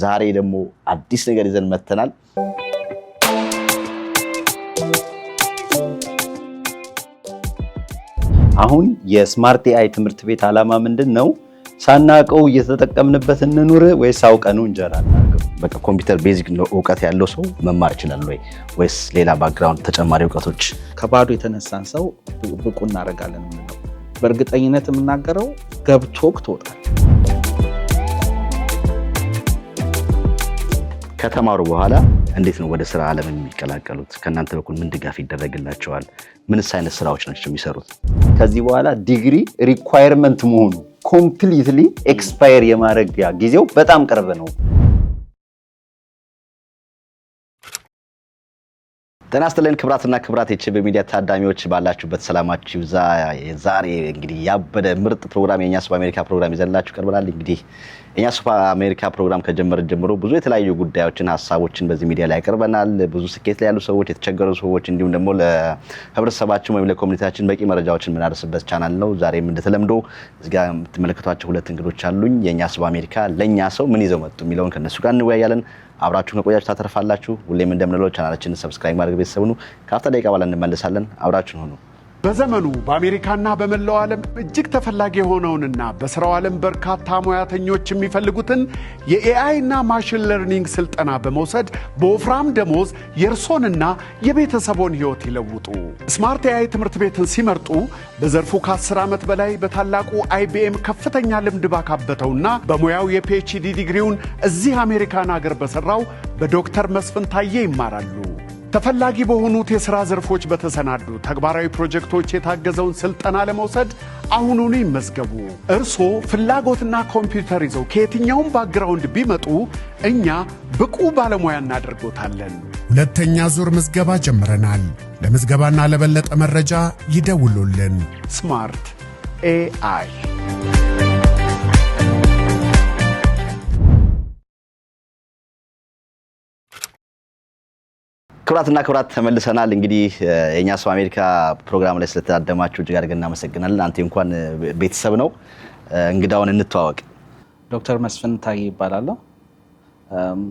ዛሬ ደግሞ አዲስ ነገር ይዘን መተናል። አሁን የስማርት ኤአይ ትምህርት ቤት ዓላማ ምንድነው? ሳናቀው እየተጠቀምንበት እንኑር ወይስ አውቀነው እንጀራ እናርገው? በቃ ኮምፒውተር ቤዚክ እውቀት ያለው ሰው መማር ይችላል ወይስ ሌላ ባክግራውንድ ተጨማሪ እውቀቶች? ከባዶ የተነሳን ሰው ብቁ እናደርጋለን የምንለው በእርግጠኝነት የምናገረው ገብቶክ ትወጣል። ከተማሩ በኋላ እንዴት ነው ወደ ስራ ዓለም የሚቀላቀሉት? ከእናንተ በኩል ምን ድጋፍ ይደረግላቸዋል? ምንስ አይነት ስራዎች ናቸው የሚሰሩት? ከዚህ በኋላ ዲግሪ ሪኳየርመንት መሆኑ ኮምፕሊትሊ ኤክስፓየር የማድረግ ጊዜው በጣም ቅርብ ነው። ጤና ይስጥልን ክብራትና ክብራት የችብ ሚዲያ ታዳሚዎች ባላችሁበት ሰላማችሁ ይብዛ። ዛሬ እንግዲህ ያበደ ምርጥ ፕሮግራም የኛ ሱፐር አሜሪካ ፕሮግራም ይዘንላችሁ ቀርበናል። እንግዲህ የኛ ሱፐር አሜሪካ ፕሮግራም ከጀመረ ጀምሮ ብዙ የተለያዩ ጉዳዮችን ሀሳቦችን በዚህ ሚዲያ ላይ ያቀርበናል። ብዙ ስኬት ላይ ያሉ ሰዎች፣ የተቸገሩ ሰዎች እንዲሁም ደግሞ ለህብረተሰባችን ወይም ለኮሚኒቲያችን በቂ መረጃዎችን የምናደርስበት ቻናል ነው። ዛሬም እንደተለምዶ እዚህ ጋር የምትመለከቷቸው ሁለት እንግዶች አሉኝ። የኛ ሱፐር አሜሪካ ለኛ ሰው ምን ይዘው መጡ የሚለውን ከነሱ ጋር እንወያያለን። አብራችሁን ከቆያችሁ ታተርፋላችሁ። ሁሌም እንደምንለው ቻናላችንን ሰብስክራይብ ማድረግ ቤተሰብ ሁኑ። ከአፍታ ደቂቃ በኋላ እንመለሳለን። አብራችሁን ሁኑ። በዘመኑ በአሜሪካና በመላው ዓለም እጅግ ተፈላጊ የሆነውንና በስራው ዓለም በርካታ ሙያተኞች የሚፈልጉትን የኤአይ እና ማሽን ለርኒንግ ስልጠና በመውሰድ በወፍራም ደሞዝ የእርሶንና የቤተሰቦን ህይወት ይለውጡ። ስማርት ኤአይ ትምህርት ቤትን ሲመርጡ በዘርፉ ከ10 ዓመት በላይ በታላቁ IBM ከፍተኛ ልምድ ባካበተውና በሙያው የፒኤችዲ ዲግሪውን እዚህ አሜሪካን ሀገር በሰራው በዶክተር መስፍን ታዬ ይማራሉ። ተፈላጊ በሆኑት የሥራ ዘርፎች በተሰናዱ ተግባራዊ ፕሮጀክቶች የታገዘውን ስልጠና ለመውሰድ አሁኑኑ ይመዝገቡ። እርሶ ፍላጎትና ኮምፒውተር ይዘው ከየትኛውም ባክግራውንድ ቢመጡ እኛ ብቁ ባለሙያ እናደርጎታለን። ሁለተኛ ዙር ምዝገባ ጀምረናል። ለምዝገባና ለበለጠ መረጃ ይደውሉልን። ስማርት ኤአይ ክብራትና ክብራት ተመልሰናል። እንግዲህ የኛ ሱፐር አሜሪካ ፕሮግራም ላይ ስለተዳደማችሁ እጅግ አድርገን እናመሰግናለን። አንተ እንኳን ቤተሰብ ነው። እንግዳውን እንተዋወቅ። ዶክተር መስፍን ታዬ ይባላለሁ።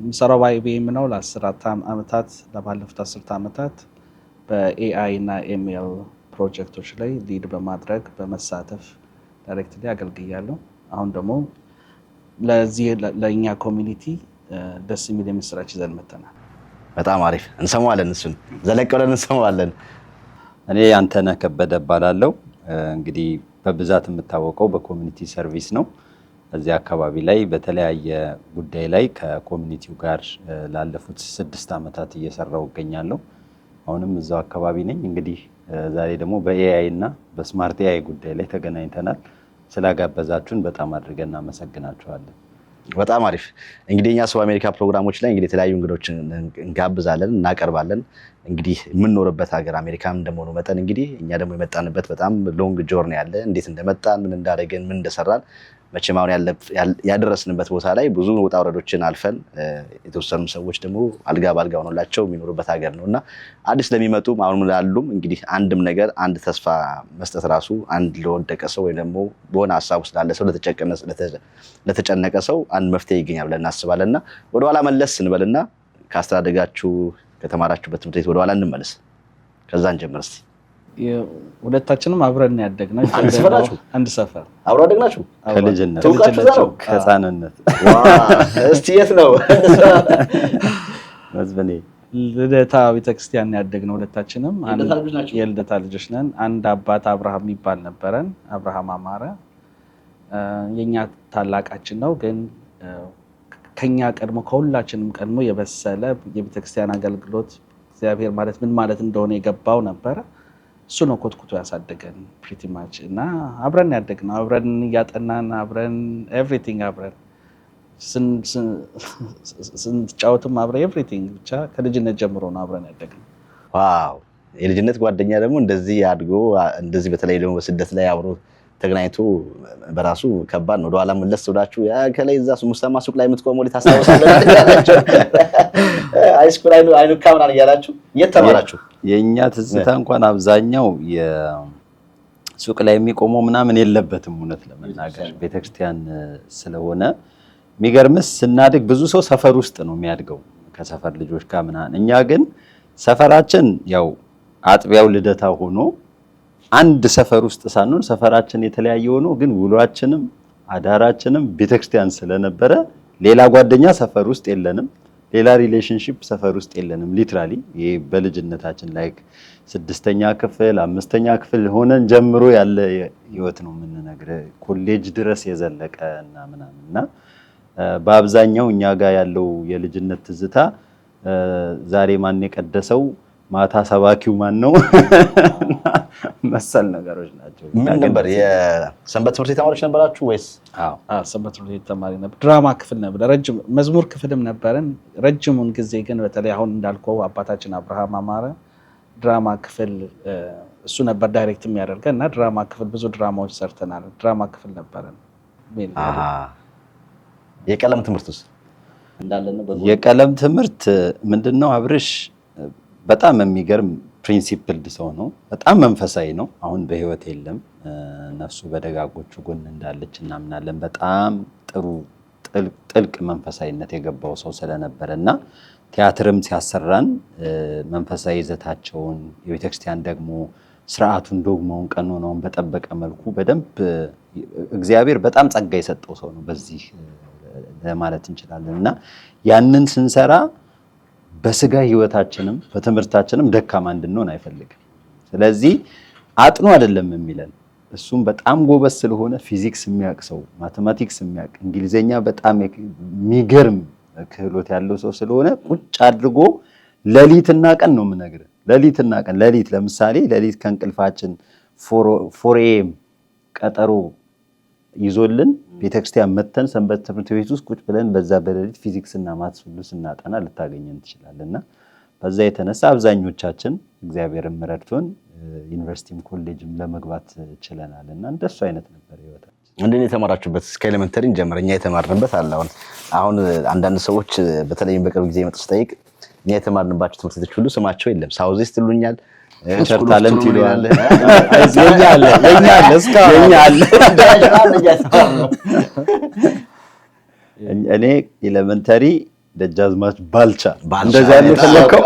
ምሰራው IBM ነው። ለ10 ዓመታት ለባለፉት 10 ዓመታት በኤአይ እና ኤምኤል ፕሮጀክቶች ላይ ሊድ በማድረግ በመሳተፍ ዳይሬክትሊ አገልግያለሁ። አሁን ደግሞ ለዚህ ለኛ ኮሚኒቲ ደስ የሚል የምስራች ይዘን መተናል። በጣም አሪፍ እንሰማዋለን። እሱን ዘለቅ ብለን እንሰማዋለን። እኔ አንተነህ ከበደ እባላለሁ። እንግዲህ በብዛት የምታወቀው በኮሚኒቲ ሰርቪስ ነው። እዚህ አካባቢ ላይ በተለያየ ጉዳይ ላይ ከኮሚኒቲው ጋር ላለፉት 6 ዓመታት እየሰራው እገኛለሁ። አሁንም እዛው አካባቢ ነኝ። እንግዲህ ዛሬ ደግሞ በኤአይ እና በስማርት ኤአይ ጉዳይ ላይ ተገናኝተናል። ስላጋበዛችሁን በጣም አድርገን እናመሰግናችኋለን። በጣም አሪፍ። እንግዲህ የኛ ሱፐር አሜሪካ ፕሮግራሞች ላይ እንግዲህ የተለያዩ እንግዶችን እንጋብዛለን፣ እናቀርባለን። እንግዲህ የምንኖርበት ሀገር አሜሪካም እንደመሆኑ መጠን እንግዲህ እኛ ደግሞ የመጣንበት በጣም ሎንግ ጆርኒ ያለ እንዴት እንደመጣን ምን እንዳደረገን ምን እንደሰራን መቼም አሁን ያደረስንበት ቦታ ላይ ብዙ ውጣ ውረዶችን አልፈን የተወሰኑ ሰዎች ደግሞ አልጋ ባልጋ ሆኖላቸው የሚኖሩበት ሀገር ነውና አዲስ ለሚመጡ አሁን ላሉም እንግዲህ አንድም ነገር አንድ ተስፋ መስጠት ራሱ አንድ ለወደቀ ሰው ወይ ደግሞ በሆነ ሀሳብ ውስጥ ላለ ሰው ለተጨነቀ ሰው አንድ መፍትሄ ይገኛል ብለን እናስባለንና ወደ ኋላ መለስ እንበልና ካስተዳደጋችሁ ከተማራችሁበት ትምህርት ቤት ወደ ኋላ እንመለስ። ከዛ እንጀምር እስቲ። ሁለታችንም አብረን ያደግነው አንድ ሰፈር አብሮ አደግናችሁ ከልጅነት ከህፃንነት። እስቲ የት ነው? መስበኔ ልደታ ቤተክርስቲያን ያደግነው ሁለታችንም የልደታ ልጆች ነን። አንድ አባት አብርሃም የሚባል ነበረን። አብርሃም አማረ የኛ ታላቃችን ነው። ግን ከኛ ቀድሞ ከሁላችንም ቀድሞ የበሰለ የቤተክርስቲያን አገልግሎት እግዚአብሔር ማለት ምን ማለት እንደሆነ የገባው ነበረ። እሱ ነው ኮትኩቶ ያሳደገን ፕሪቲ ማች እና አብረን ያደግነው አብረን እያጠናን አብረን ኤቭሪቲንግ አብረን ስንጫወትም አብረን ኤቭሪቲንግ ብቻ ከልጅነት ጀምሮ ነው አብረን ያደግነው። ዋው! የልጅነት ጓደኛ ደግሞ እንደዚህ አድጎ እንደዚህ በተለይ ደግሞ በስደት ላይ አብሮ ተገናኝቶ በራሱ ከባድ ነው። ወደኋላ መለስ ብላችሁ ከላይ እዛ ሙስተማ ሱቅ ላይ የምትቆሙ ታስታውሳላችሁ ያላችሁ ሃይስኩል አይኑ ካምናን ያላችሁ የተማራችሁ የኛ ትዝታ እንኳን አብዛኛው የሱቅ ላይ የሚቆመው ምናምን የለበትም። እውነት ለመናገር ቤተክርስቲያን ስለሆነ የሚገርምስ ስናድግ ብዙ ሰው ሰፈር ውስጥ ነው የሚያድገው ከሰፈር ልጆች ጋር ምናምን። እኛ ግን ሰፈራችን ያው አጥቢያው ልደታ ሆኖ አንድ ሰፈር ውስጥ ሳንሆን ሰፈራችን የተለያየ ሆኖ ግን ውሏችንም አዳራችንም ቤተክርስቲያን ስለነበረ ሌላ ጓደኛ ሰፈር ውስጥ የለንም፣ ሌላ ሪሌሽንሺፕ ሰፈር ውስጥ የለንም። ሊትራሊ ይሄ በልጅነታችን ላይ 6ኛ ክፍል 5ኛ ክፍል ሆነን ጀምሮ ያለ ህይወት ነው የምንነግርህ፣ ኮሌጅ ድረስ የዘለቀ እና ምናምንና በአብዛኛው እኛ ጋር ያለው የልጅነት ትዝታ ዛሬ ማን የቀደሰው ማታ ሰባኪው ማን ነው መሰል ነገሮች ናቸው። ምን ነበር የሰንበት ትምህርት ቤት ተማሪዎች ነበራችሁ ወይስ? አዎ ሰንበት ትምህርት ቤት ተማሪ ነበር። ድራማ ክፍል ነበር፣ ረጅም መዝሙር ክፍልም ነበረን። ረጅሙን ጊዜ ግን በተለይ አሁን እንዳልከው አባታችን አብርሃም አማረ ድራማ ክፍል እሱ ነበር ዳይሬክት የሚያደርገን እና ድራማ ክፍል ብዙ ድራማዎች ሰርተናል። ድራማ ክፍል ነበረን። የቀለም ትምህርት ውስጥ እንዳለነ የቀለም ትምህርት ምንድነው? አብርሽ በጣም የሚገርም ፕሪንሲፕልድ ሰው ነው። በጣም መንፈሳዊ ነው። አሁን በህይወት የለም፣ ነፍሱ በደጋጎቹ ጎን እንዳለች እናምናለን። በጣም ጥሩ ጥልቅ መንፈሳዊነት የገባው ሰው ስለነበረ እና ቲያትርም ሲያሰራን መንፈሳዊ ይዘታቸውን የቤተክርስቲያን ደግሞ ስርዓቱን ዶግማውን ቀኖናውን በጠበቀ መልኩ በደንብ እግዚአብሔር በጣም ጸጋ የሰጠው ሰው ነው በዚህ ለማለት እንችላለን። እና ያንን ስንሰራ በስጋ ህይወታችንም በትምህርታችንም ደካማ እንድንሆን አይፈልግም። ስለዚህ አጥኑ አይደለም የሚለን፣ እሱም በጣም ጎበዝ ስለሆነ ፊዚክስ የሚያውቅ ሰው፣ ማቴማቲክስ የሚያውቅ፣ እንግሊዘኛ በጣም የሚገርም ክህሎት ያለው ሰው ስለሆነ ቁጭ አድርጎ ሌሊትና ቀን ነው የምነግርህ። ሌሊትና ቀን ለምሳሌ ሌሊት ከእንቅልፋችን 4 AM ቀጠሮ ይዞልን ቤተክርስቲያን መተን ሰንበት ትምህርት ቤት ውስጥ ቁጭ ብለን በዛ በሌሊት ፊዚክስ እና ማትስ ሁሉ ስናጠና ልታገኘን ትችላለና በዛ የተነሳ አብዛኞቻችን እግዚአብሔርን ረድቶን ዩኒቨርሲቲም ኮሌጅም ለመግባት ችለናልና እንደሱ አይነት ነበር ህይወታችን። እንደኔ የተማራችሁበት እስከ ኤሌመንተሪ እንጀምር። እኛ የተማርንበት አለ። አሁን አንዳንድ ሰዎች በተለይም በቅርብ ጊዜ መጡ ስጠይቅ እኛ የተማርንባቸው ትምህርት ቤቶች ሁሉ ስማቸው የለም። ሳውዝ ኢስት ይሉኛል፣ ታለንት ይሏል። እኔ ኤሌመንተሪ ደጃዝማች ባልቻ እንደዛ ነው ተለከው።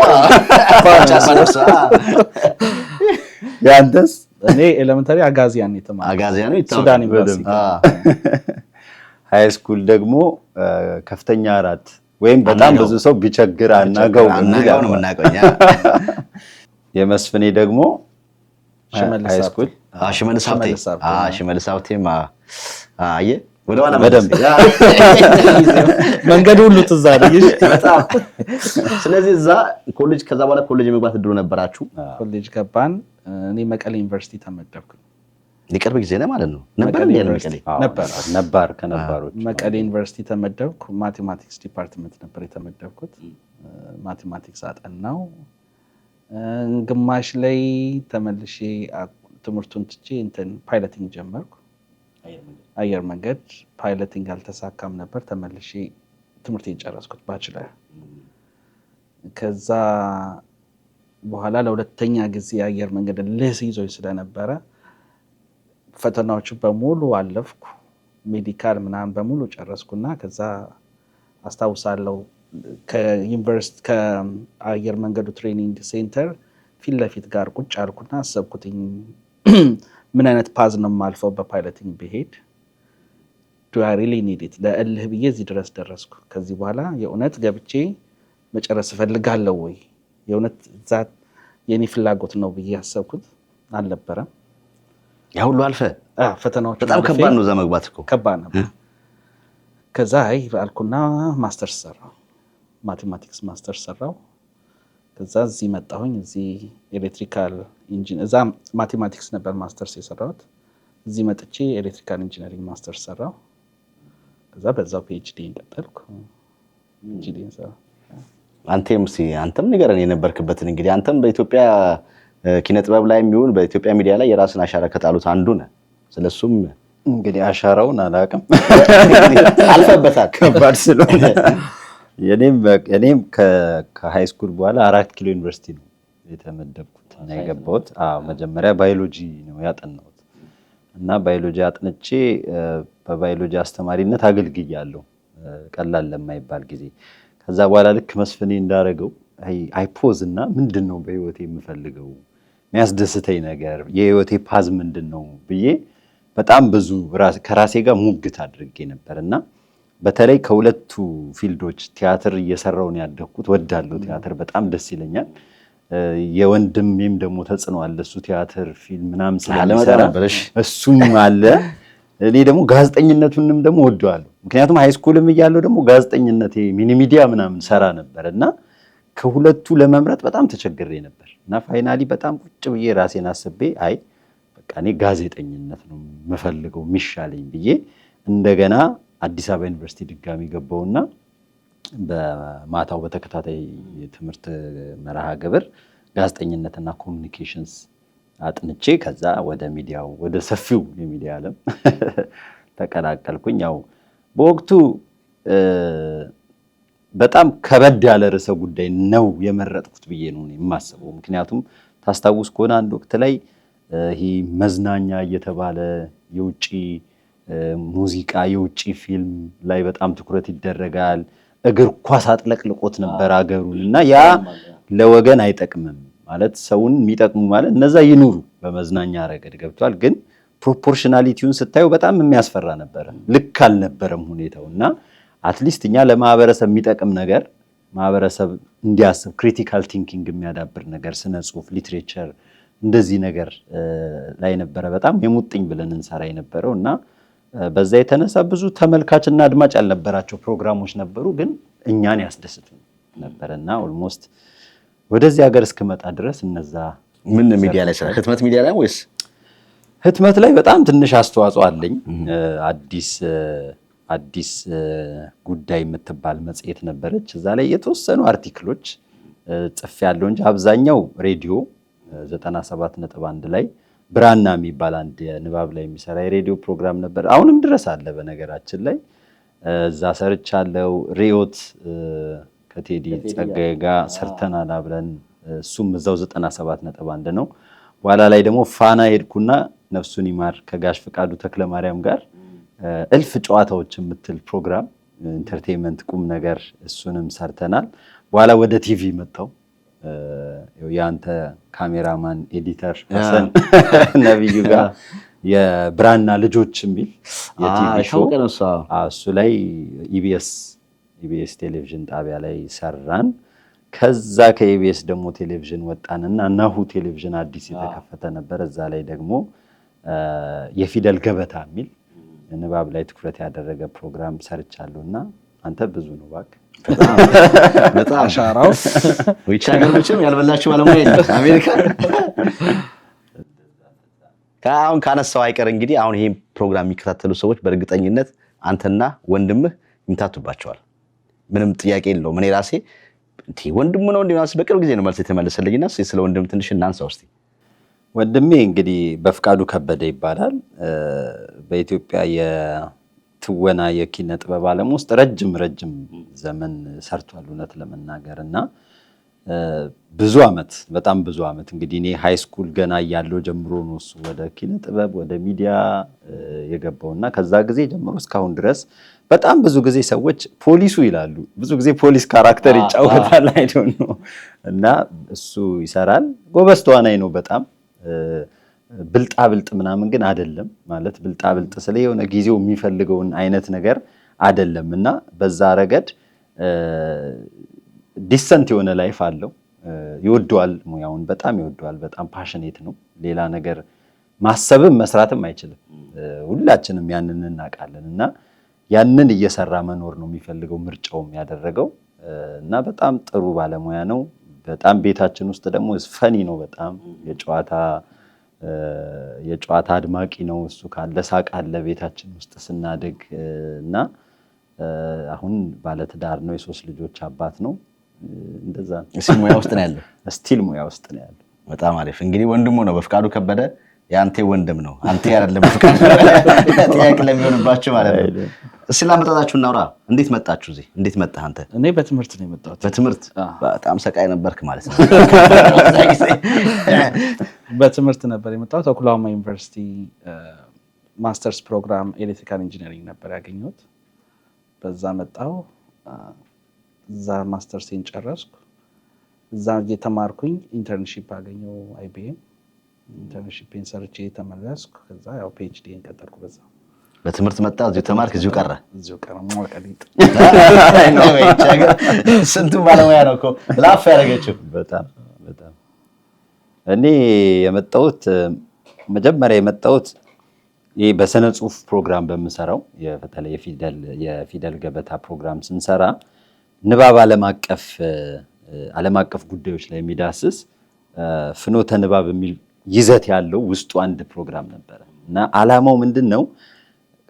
ያንተስ? እኔ ኤሌመንተሪ አጋዚያን የተማርኩት። አጋዚያን ነው ሱዳን ዩኒቨርሲቲ። ሃይ ስኩል ደግሞ ከፍተኛ 4 ወይም በጣም ብዙ ሰው ቢቸግር አናገው ነው የምናውቀው። የመስፍኔ ደግሞ ሃይ ስኩል ሽመልስ ሀብቴም አየ ወደ ኋላ በደንብ መንገዱ ሁሉ ትዝ አለኝ በጣም። ስለዚህ እዛ ኮሌጅ ከዛ በኋላ ኮሌጅ መግባት እድሉ ነበራችሁ? ኮሌጅ ገባን። እኔ መቀሌ ዩኒቨርሲቲ ተመደብኩ። የቅርብ ጊዜ ነው ማለት ነው። ነበር ከነባሮች መቀሌ ዩኒቨርሲቲ ተመደብኩ። ማቴማቲክስ ዲፓርትመንት ነበር የተመደብኩት። ማቴማቲክስ አጠናው። ግማሽ ላይ ተመልሼ ትምህርቱን ትቼ ፓይለቲንግ ጀመርኩ። አየር መንገድ ፓይለቲንግ አልተሳካም ነበር። ተመልሼ ትምህርቴን ጨረስኩት ባችለር። ከዛ በኋላ ለሁለተኛ ጊዜ አየር መንገድ ልስ ይዞኝ ስለነበረ ፈተናዎቹ በሙሉ አለፍኩ። ሜዲካል ምናምን በሙሉ ጨረስኩና ከዛ አስታውሳለሁ ከዩኒቨርሲቲ ከአየር መንገዱ ትሬኒንግ ሴንተር ፊት ለፊት ጋር ቁጭ አልኩና አሰብኩትኝ ምን አይነት ፓዝ ነው የማልፈው በፓይለቲንግ ብሄድ ዱ አይ ሪሊ ኒድ ኢት ለእልህ ብዬ እዚህ ድረስ ደረስኩ። ከዚህ በኋላ የእውነት ገብቼ መጨረስ እፈልጋለሁ ወይ የእውነት ዛት የኔ ፍላጎት ነው ብዬ ያሰብኩት አልነበረም። ያ ሁሉ አልፈ ፈተናዎች በጣም ከባድ ነው። እዛ መግባት እኮ ከባድ ነበር። ከዛ አልኩና ማስተርስ ሰራው፣ ማቴማቲክስ ማስተርስ ሰራው። ከዛ እዚህ መጣሁኝ። እዚህ ኤሌክትሪካል ኢንጂነር እዛ ማቴማቲክስ ነበር ማስተርስ የሰራሁት። እዚህ መጥቼ ኤሌክትሪካል ኢንጂነሪንግ ማስተርስ ሰራው። ከዛ በዛው ፒኤችዲ ቀጠልኩ። ፒኤችዲ ሰራው። አንተም ንገረን የነበርክበትን። እንግዲህ አንተም በኢትዮጵያ ኪነ ጥበብ ላይ የሚሆን በኢትዮጵያ ሚዲያ ላይ የራስን አሻራ ከጣሉት አንዱ ነህ። ስለሱም እንግዲህ አሻራውን አላውቅም፣ አልፈበታል ከባድ ስለሆነ እኔም ከሃይ ስኩል በኋላ 4 ኪሎ ዩኒቨርሲቲ ነው የተመደብኩት እና የገባሁት። መጀመሪያ ባዮሎጂ ነው ያጠናሁት እና ባዮሎጂ አጥንቼ በባዮሎጂ አስተማሪነት አገልግያለሁ ቀላል ለማይባል ጊዜ። ከዛ በኋላ ልክ መስፍኔ እንዳረገው አይፖዝ እና ምንድነው በህይወቴ የምፈልገው የሚያስደስተኝ ነገር የህይወቴ ፓዝ ምንድነው ብዬ በጣም ብዙ ከራሴ ጋር ሙግት አድርጌ ነበርና በተለይ ከሁለቱ ፊልዶች ቲያትር እየሰራው ነው ያደኩት። ወዳለው ቲያትር በጣም ደስ ይለኛል። የወንድሜም ደግሞ ተጽዕኖ አለ እሱ ቲያትር ፊልም ምናምን ስለሚሰራ እሱም አለ። እኔ ደግሞ ጋዜጠኝነቱንም ደግሞ ወደዋለሁ። ምክንያቱም ሃይስኩልም እያለሁ ደግሞ ጋዜጠኝነት ሚኒ ሚዲያ ምናምን ሰራ ነበርና ከሁለቱ ለመምረጥ በጣም ተቸግሬ ነበር እና ፋይናሊ በጣም ቁጭ ብዬ ራሴን አስቤ አይ በቃ እኔ ጋዜጠኝነት ነው የምፈልገው የሚሻለኝ ብዬ እንደገና አዲስ አበባ ዩኒቨርሲቲ ድጋሚ ገባውና በማታው በተከታታይ የትምህርት መርሃ ግብር ጋዜጠኝነትና ኮሚኒኬሽንስ አጥንቼ ከዛ ወደ ሚዲያው ወደ ሰፊው የሚዲያ ዓለም ተቀላቀልኩኝ። ያው በወቅቱ በጣም ከበድ ያለ ርዕሰ ጉዳይ ነው የመረጥኩት ብዬ ነው የማስበው። ምክንያቱም ታስታውስ ከሆነ አንድ ወቅት ላይ ይሄ መዝናኛ እየተባለ የውጪ ሙዚቃ የውጪ ፊልም ላይ በጣም ትኩረት ይደረጋል። እግር ኳስ አጥለቅልቆት ነበር አገሩን እና ያ ለወገን አይጠቅምም ማለት ሰውን የሚጠቅሙ ማለት እነዛ ይኑሩ በመዝናኛ ረገድ ገብቷል። ግን ፕሮፖርሽናሊቲውን ስታዩ በጣም የሚያስፈራ ነበር። ልክ አልነበረም ሁኔታውና አትሊስት እኛ ለማህበረሰብ የሚጠቅም ነገር ማህበረሰብ እንዲያስብ ክሪቲካል ቲንኪንግ የሚያዳብር ነገር ስነ ጽሁፍ፣ ሊትሬቸር እንደዚህ ነገር ላይ ነበረ በጣም የሙጥኝ ብለን እንሰራ የነበረውና በዛ የተነሳ ብዙ ተመልካችና አድማጭ ያልነበራቸው ፕሮግራሞች ነበሩ፣ ግን እኛን ያስደስቱ ነበርና ኦልሞስት ወደዚህ ሀገር እስከመጣ ድረስ እነዛ ምን ሚዲያ ላይ ሰራ? ህትመት ሚዲያ ላይ ወይስ? ህትመት ላይ በጣም ትንሽ አስተዋጽኦ አለኝ። አዲስ ጉዳይ የምትባል መጽሔት ነበረች። እዛ ላይ የተወሰኑ አርቲክሎች ጽፌያለሁ እንጂ አብዛኛው ሬዲዮ 97.1 ላይ ብራና የሚባል አንድ የንባብ ላይ የሚሰራ የሬዲዮ ፕሮግራም ነበር። አሁንም ድረስ አለ በነገራችን ላይ እዛ ሰርቻለሁ። ሪዮት ከቴዲ ጸጋዬ ጋር ሰርተናል አብረን። እሱም እዛው 97.1 ነው። በኋላ ላይ ደግሞ ፋና ሄድኩና ነፍሱን ይማር ከጋሽ ፍቃዱ ተክለማርያም ጋር እልፍ ጨዋታዎች የምትል ፕሮግራም ኢንተርቴይንመንት ቁም ነገር እሱንም ሰርተናል። በኋላ ወደ ቲቪ መጣው። ያንተ ካሜራማን ኤዲተር ሐሰን ነብዩ ጋር የብራና ልጆች የሚል የቲቪ ሾው እሱ ላይ ኢቢኤስ ቴሌቪዥን ጣቢያ ላይ ሰራን። ከዛ ከኢቢኤስ ደግሞ ቴሌቪዥን ወጣንና ናሁ ቴሌቪዥን አዲስ የተከፈተ ነበር። እዛ ላይ ደግሞ የፊደል ገበታ የሚል ንባብ ላይ ትኩረት ያደረገ ፕሮግራም ሰርቻለሁና አንተ ብዙ ነው እባክህ በጣም አሻራው ወይቻ ገርመችም ያልበላችሁ ባለሙያ የለም አሜሪካ። አሁን ካነሳው አይቀር እንግዲህ አሁን ይሄን ፕሮግራም የሚከታተሉ ሰዎች በእርግጠኝነት አንተና ወንድምህ ይምታቱባቸዋል። ምንም ጥያቄ የለውም። እኔ ራሴ ወንድሙ ነው እንዴ ማለት በቅርብ ጊዜ ነው መልስ የተመለሰልኝና ስለ ወንድም ትንሽ እናንሳው እስቲ። ወንድሜ እንግዲህ በፍቃዱ ከበደ ይባላል። በኢትዮጵያ የትወና የኪነ ጥበብ ዓለም ውስጥ ረጅም ዘመን ሰርቷል እውነት ለመናገርና ብዙ አመት በጣም ብዙ አመት እንግዲህ እኔ ሃይ ስኩል ገና እያለሁ ጀምሮ ነው እሱ ወደ ኪነ ጥበብ ወደ ሚዲያ የገባውና ከዛ ጊዜ ጀምሮ እስካሁን ድረስ በጣም ብዙ ጊዜ ሰዎች ፖሊሱ ይላሉ። ብዙ ጊዜ ፖሊስ ካራክተር ይጫወታል አይደል ነው እና እሱ ይሰራል። ጎበዝ ተዋናይ ነው በጣም ብልጣብልጥ ምናምን ግን አይደለም ማለት ብልጣብልጥ ስለ የሆነ ጊዜው የሚፈልገውን አይነት ነገር አይደለምና በዛ ረገድ ዲሰንት የሆነ ላይፍ አለው። ይወደዋል፣ ሙያውን በጣም ይወደዋል። በጣም ፓሽኔት ነው። ሌላ ነገር ማሰብም መስራትም አይችልም። ሁላችንም ያንን እናውቃለንና ያንን እየሰራ መኖር ነው የሚፈልገው ምርጫውም ያደረገው እና በጣም ጥሩ ባለሙያ ነው። በጣም ቤታችን ውስጥ ደግሞ ፈኒ ነው። በጣም የጨዋታ አድማቂ ነው። እሱ ካለ ሳቅ አለ ቤታችን ውስጥ ስናድግ እና አሁን ባለትዳር ነው። የ3 ልጆች አባት ነው። እንደዛ እስቲ ሙያ ውስጥ ነው ያለው። ስቲል ሙያ ውስጥ ነው ያለው። በጣም አሪፍ። እንግዲህ ወንድሙ ነው በፍቃዱ ከበደ ያንተ ወንድም ነው። አንተ አይደለም በፍቃዱ ጥያቄ ለሚሆንባችሁ ማለት ነው። እስቲ ላመጣጣችሁ እናውራ። እንዴት መጣችሁ እዚህ? እንዴት መጣህ አንተ? እኔ በትምህርት ነው የመጣሁት። በትምህርት በጣም ሰቃይ ነበርክ ማለት ነው። በትምህርት ነበር የመጣሁት። ኦክላሆማ ዩኒቨርሲቲ ማስተርስ ፕሮግራም ኤሌክትሪካል ኢንጂነሪንግ ነበር ያገኘሁት። በዛ መጣሁ። እዛ ማስተርሴን ጨረስኩ። እዛ እየተማርኩኝ ኢንተርንሺፕ አገኘው IBM። ኢንተርንሺፕን ሰርቼ ተመለስኩ። ከዛ ያው PhDን ቀጠልኩ። በዛ በትምህርት መጣ፣ እዚሁ ተማርክ፣ እዚሁ ቀረ። እዚሁ ቀረ ሞቀሊጥ ስንቱ ባለሙያ ነው እኮ ላፍ ያደረገችው። በጣም እኔ የመጣሁት መጀመሪያ የመጣሁት ይሄ በስነ ጽሁፍ ፕሮግራም በምሰራው በተለይ የፊደል ገበታ ፕሮግራም ስንሰራ ንባብ ዓለም አቀፍ ጉዳዮች ላይ የሚዳስስ ፍኖተ ንባብ የሚል ይዘት ያለው ውስጡ አንድ ፕሮግራም ነበረ እና ዓላማው ምንድን ነው?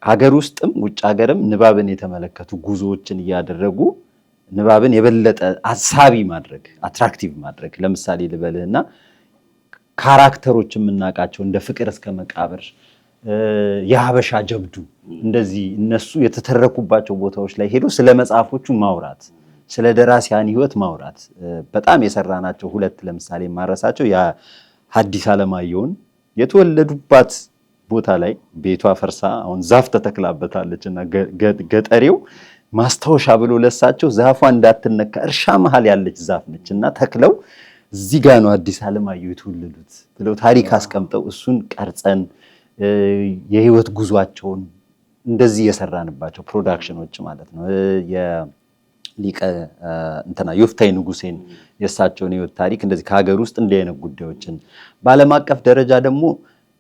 ሀገር ውስጥም ውጭ ሀገርም ንባብን የተመለከቱ ጉዞዎችን እያደረጉ ንባብን የበለጠ አሳቢ ማድረግ፣ አትራክቲቭ ማድረግ። ለምሳሌ ልበልህና ካራክተሮች የምናውቃቸው እንደ ፍቅር እስከ መቃብር፣ የሀበሻ ጀብዱ፣ እንደዚህ እነሱ የተተረኩባቸው ቦታዎች ላይ ሄዶ ስለ መጽሐፎቹ ማውራት፣ ስለ ደራሲያን ህይወት ማውራት። በጣም የሰራናቸው ሁለት ለምሳሌ የማረሳቸው የሐዲስ ዓለማየሁን የተወለዱባት ቦታ ላይ ቤቷ ፈርሳ አሁን ዛፍ ተተክላበታለች እና ገጠሬው ማስታወሻ ብሎ ለሳቸው ዛፏ እንዳትነካ እርሻ መሃል ያለች ዛፍ ነች እና ተክለው እዚህ ጋ ነው አዲስ ዓለማየሁ የተወለዱት ብለው ታሪክ አስቀምጠው እሱን ቀርጸን የህይወት ጉዟቸውን እንደዚህ የሰራንባቸው ፕሮዳክሽኖች ማለት ነው። የሊቀ ዮፍታይ ንጉሴን የእሳቸውን ህይወት ታሪክ እንደዚህ ከሀገር ውስጥ እንዲህ አይነት ጉዳዮችን በዓለም አቀፍ ደረጃ ደግሞ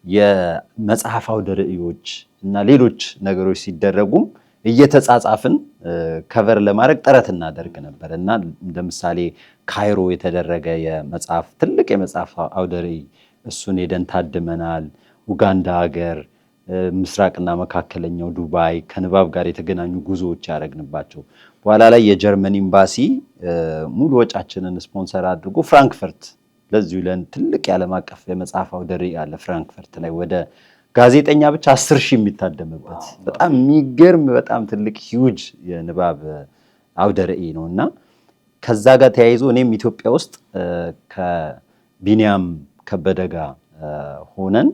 የመጽሐፍ አውደ ርዕዮች እና ሌሎች ነገሮች ሲደረጉም እየተጻጻፍን ከቨር ለማድረግ ጥረት እናደርግ ነበር እና እንደ ምሳሌ ካይሮ የተደረገ ትልቅ የመጽሐፍ አውደ ርዕይ እሱን ሄደን ታድመናል። ኡጋንዳ ሀገር፣ ምስራቅና መካከለኛው ዱባይ ከንባብ ጋር የተገናኙ ጉዞዎች ያደረግንባቸው። በኋላ ላይ የጀርመን ኤምባሲ ሙሉ ወጫችንን ስፖንሰር አድርጎ ፍራንክፈርት ለዚሁ ትልቅ የዓለም አቀፍ የመጽሐፍ አውደ ርዕይ አለ ፍራንክፈርት ላይ ወደ ጋዜጠኛ ብቻ 10,000 የሚታደምበት በጣም የሚገርም በጣም ትልቅ ሂውጅ የንባብ አውደ ርዕይ ነው እና ከዛ ጋር ተያይዞ እኔም ኢትዮጵያ ውስጥ ከቢኒያም ከበደ ጋር ሆነን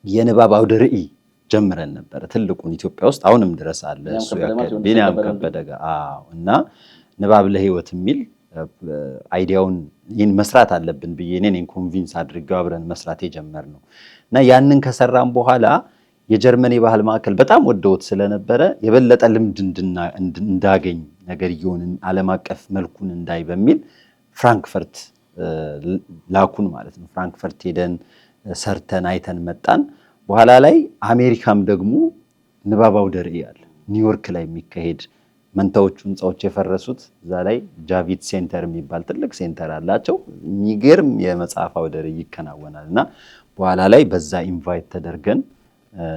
የንባብ አውደ ርዕይ ጀምረን ነበር። ትልቁን ኢትዮጵያ ውስጥ አሁንም ድረስ አለ እሱ ቢኒያም ከበደ ጋር እና ንባብ ለህይወት የሚል አይዲያውን ይህን መስራት አለብን ብዬ እኔን ኮንቪንስ አድርገው አብረን መስራት የጀመርነው እና ያንን ከሰራም በኋላ የጀርመን የባህል ማዕከል በጣም ወደውት ስለነበረ የበለጠ ልምድ እንዳገኝ ነገርየውን ዓለም አቀፍ መልኩን እንዳይ በሚል ፍራንክፈርት ላኩን ማለት ነው። ፍራንክፈርት ሄደን ሰርተን አይተን መጣን። በኋላ ላይ አሜሪካም ደግሞ ንባብ አውደ ርዕይ አለ ኒውዮርክ ላይ የሚካሄድ መንታዎቹ ህንፃዎች የፈረሱት እዛ ላይ ጃቪት ሴንተር የሚባል ትልቅ ሴንተር አላቸው። የሚገርም የመጽሐፍ አውደ ርዕይ ይከናወናል እና በኋላ ላይ በዛ ኢንቫይት ተደርገን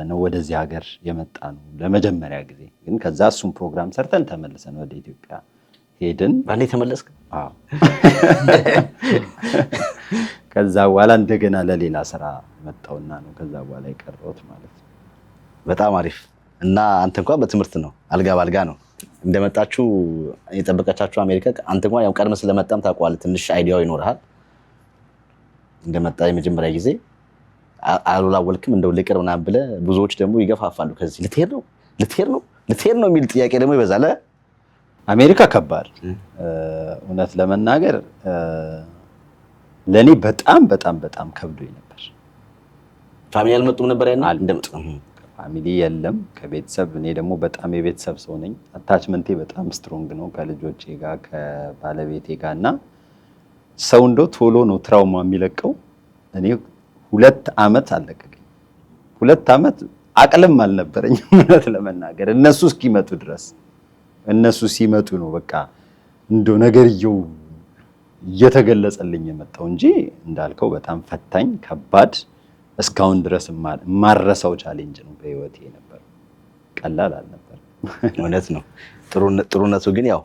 ነው ወደዚህ ሀገር የመጣ ነው ለመጀመሪያ ጊዜ። ግን ከዛ እሱም ፕሮግራም ሰርተን ተመልሰን ወደ ኢትዮጵያ ሄድን። ባኔ ተመለስክ? አዎ። ከዛ በኋላ እንደገና ለሌላ ስራ መጣውና ነው ከዛ በኋላ የቀረሁት ማለት ነው። በጣም አሪፍ። እና አንተ እንኳን በትምህርት ነው አልጋ ባልጋ ነው እንደመጣችሁ የጠበቀቻችሁ አሜሪካ። አንተ እንኳን ያው ቀድመህ ስለመጣም ታውቀዋለህ፣ ትንሽ አይዲያው ይኖርሃል። እንደመጣ የመጀመሪያ ጊዜ አልወላወልክም እንደው ልቅር ምናምን ብለህ ብዙዎች ደግሞ ይገፋፋሉ። ከዚህ ልትሄድ ነው የሚል ጥያቄ ደግሞ ይበዛል። አሜሪካ ከባድ እውነት ለመናገር ለኔ በጣም ከብዶኝ ነበር። ፋሚሊ አልመጡም ነበር ያኔ እንደመጡ ፋሚሊ የለም ከቤተሰብ። እኔ ደግሞ በጣም የቤተሰብ ሰው ነኝ። አታችመንቴ በጣም ስትሮንግ ነው ከልጆቼ ጋር ከባለቤቴ ጋር እና ሰው እንደው ቶሎ ነው ትራውማ የሚለቀው። እኔ 2 ዓመት አለቀቀኝ። 2 ዓመት አቅልም አልነበረኝም እውነት ለመናገር እነሱ እስኪመጡ ድረስ። እነሱ ሲመጡ ነው በቃ እንደው ነገርየው እየተገለጸልኝ የመጣው እንጂ እንዳልከው በጣም ፈታኝ ከባድ እስካሁን ድረስ ማረሳው ቻሌንጅ ነው በህይወቴ ነበር። ቀላል አልነበር። እውነት ነው። ጥሩነቱ ግን ያው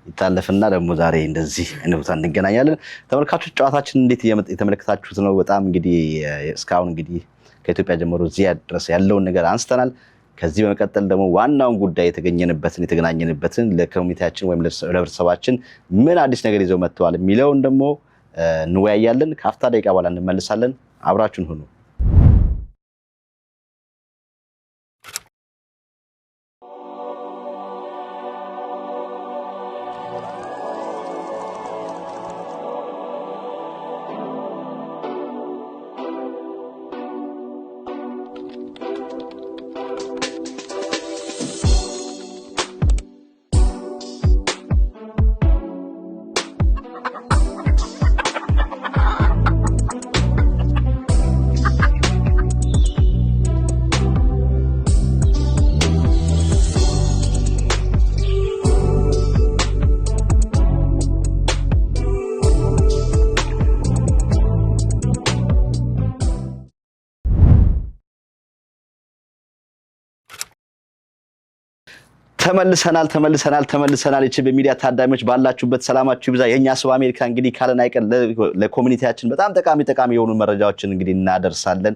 ይታለፍና ደግሞ ዛሬ እንደዚህ እንብታ እንገናኛለን። ተመልካቾች ጨዋታችን እንዴት የተመለከታችሁት ነው? በጣም እንግዲህ እስካሁን እንግዲህ ከኢትዮጵያ ጀምሮ እዚህ ድረስ ያለውን ነገር አንስተናል። ከዚህ በመቀጠል ደግሞ ዋናውን ጉዳይ የተገናኘንበትን ለኮሚኒቲያችን ወይም ለህብረተሰባችን ምን አዲስ ነገር ይዘው መጥተዋል የሚለውን ደግሞ እንወያያለን። ከአፍታ ደቂቃ በኋላ እንመልሳለን። አብራችሁን ሁኑ። ተመልሰናል። እቺ በሚዲያ ታዳሚዎች ባላችሁበት ሰላማችሁ ይብዛ። የኛ ሰው አሜሪካ እንግዲህ ካለን አይቀር ለኮሚኒቲያችን በጣም ጠቃሚ የሆኑ መረጃዎችን እንግዲህ እናደርሳለን።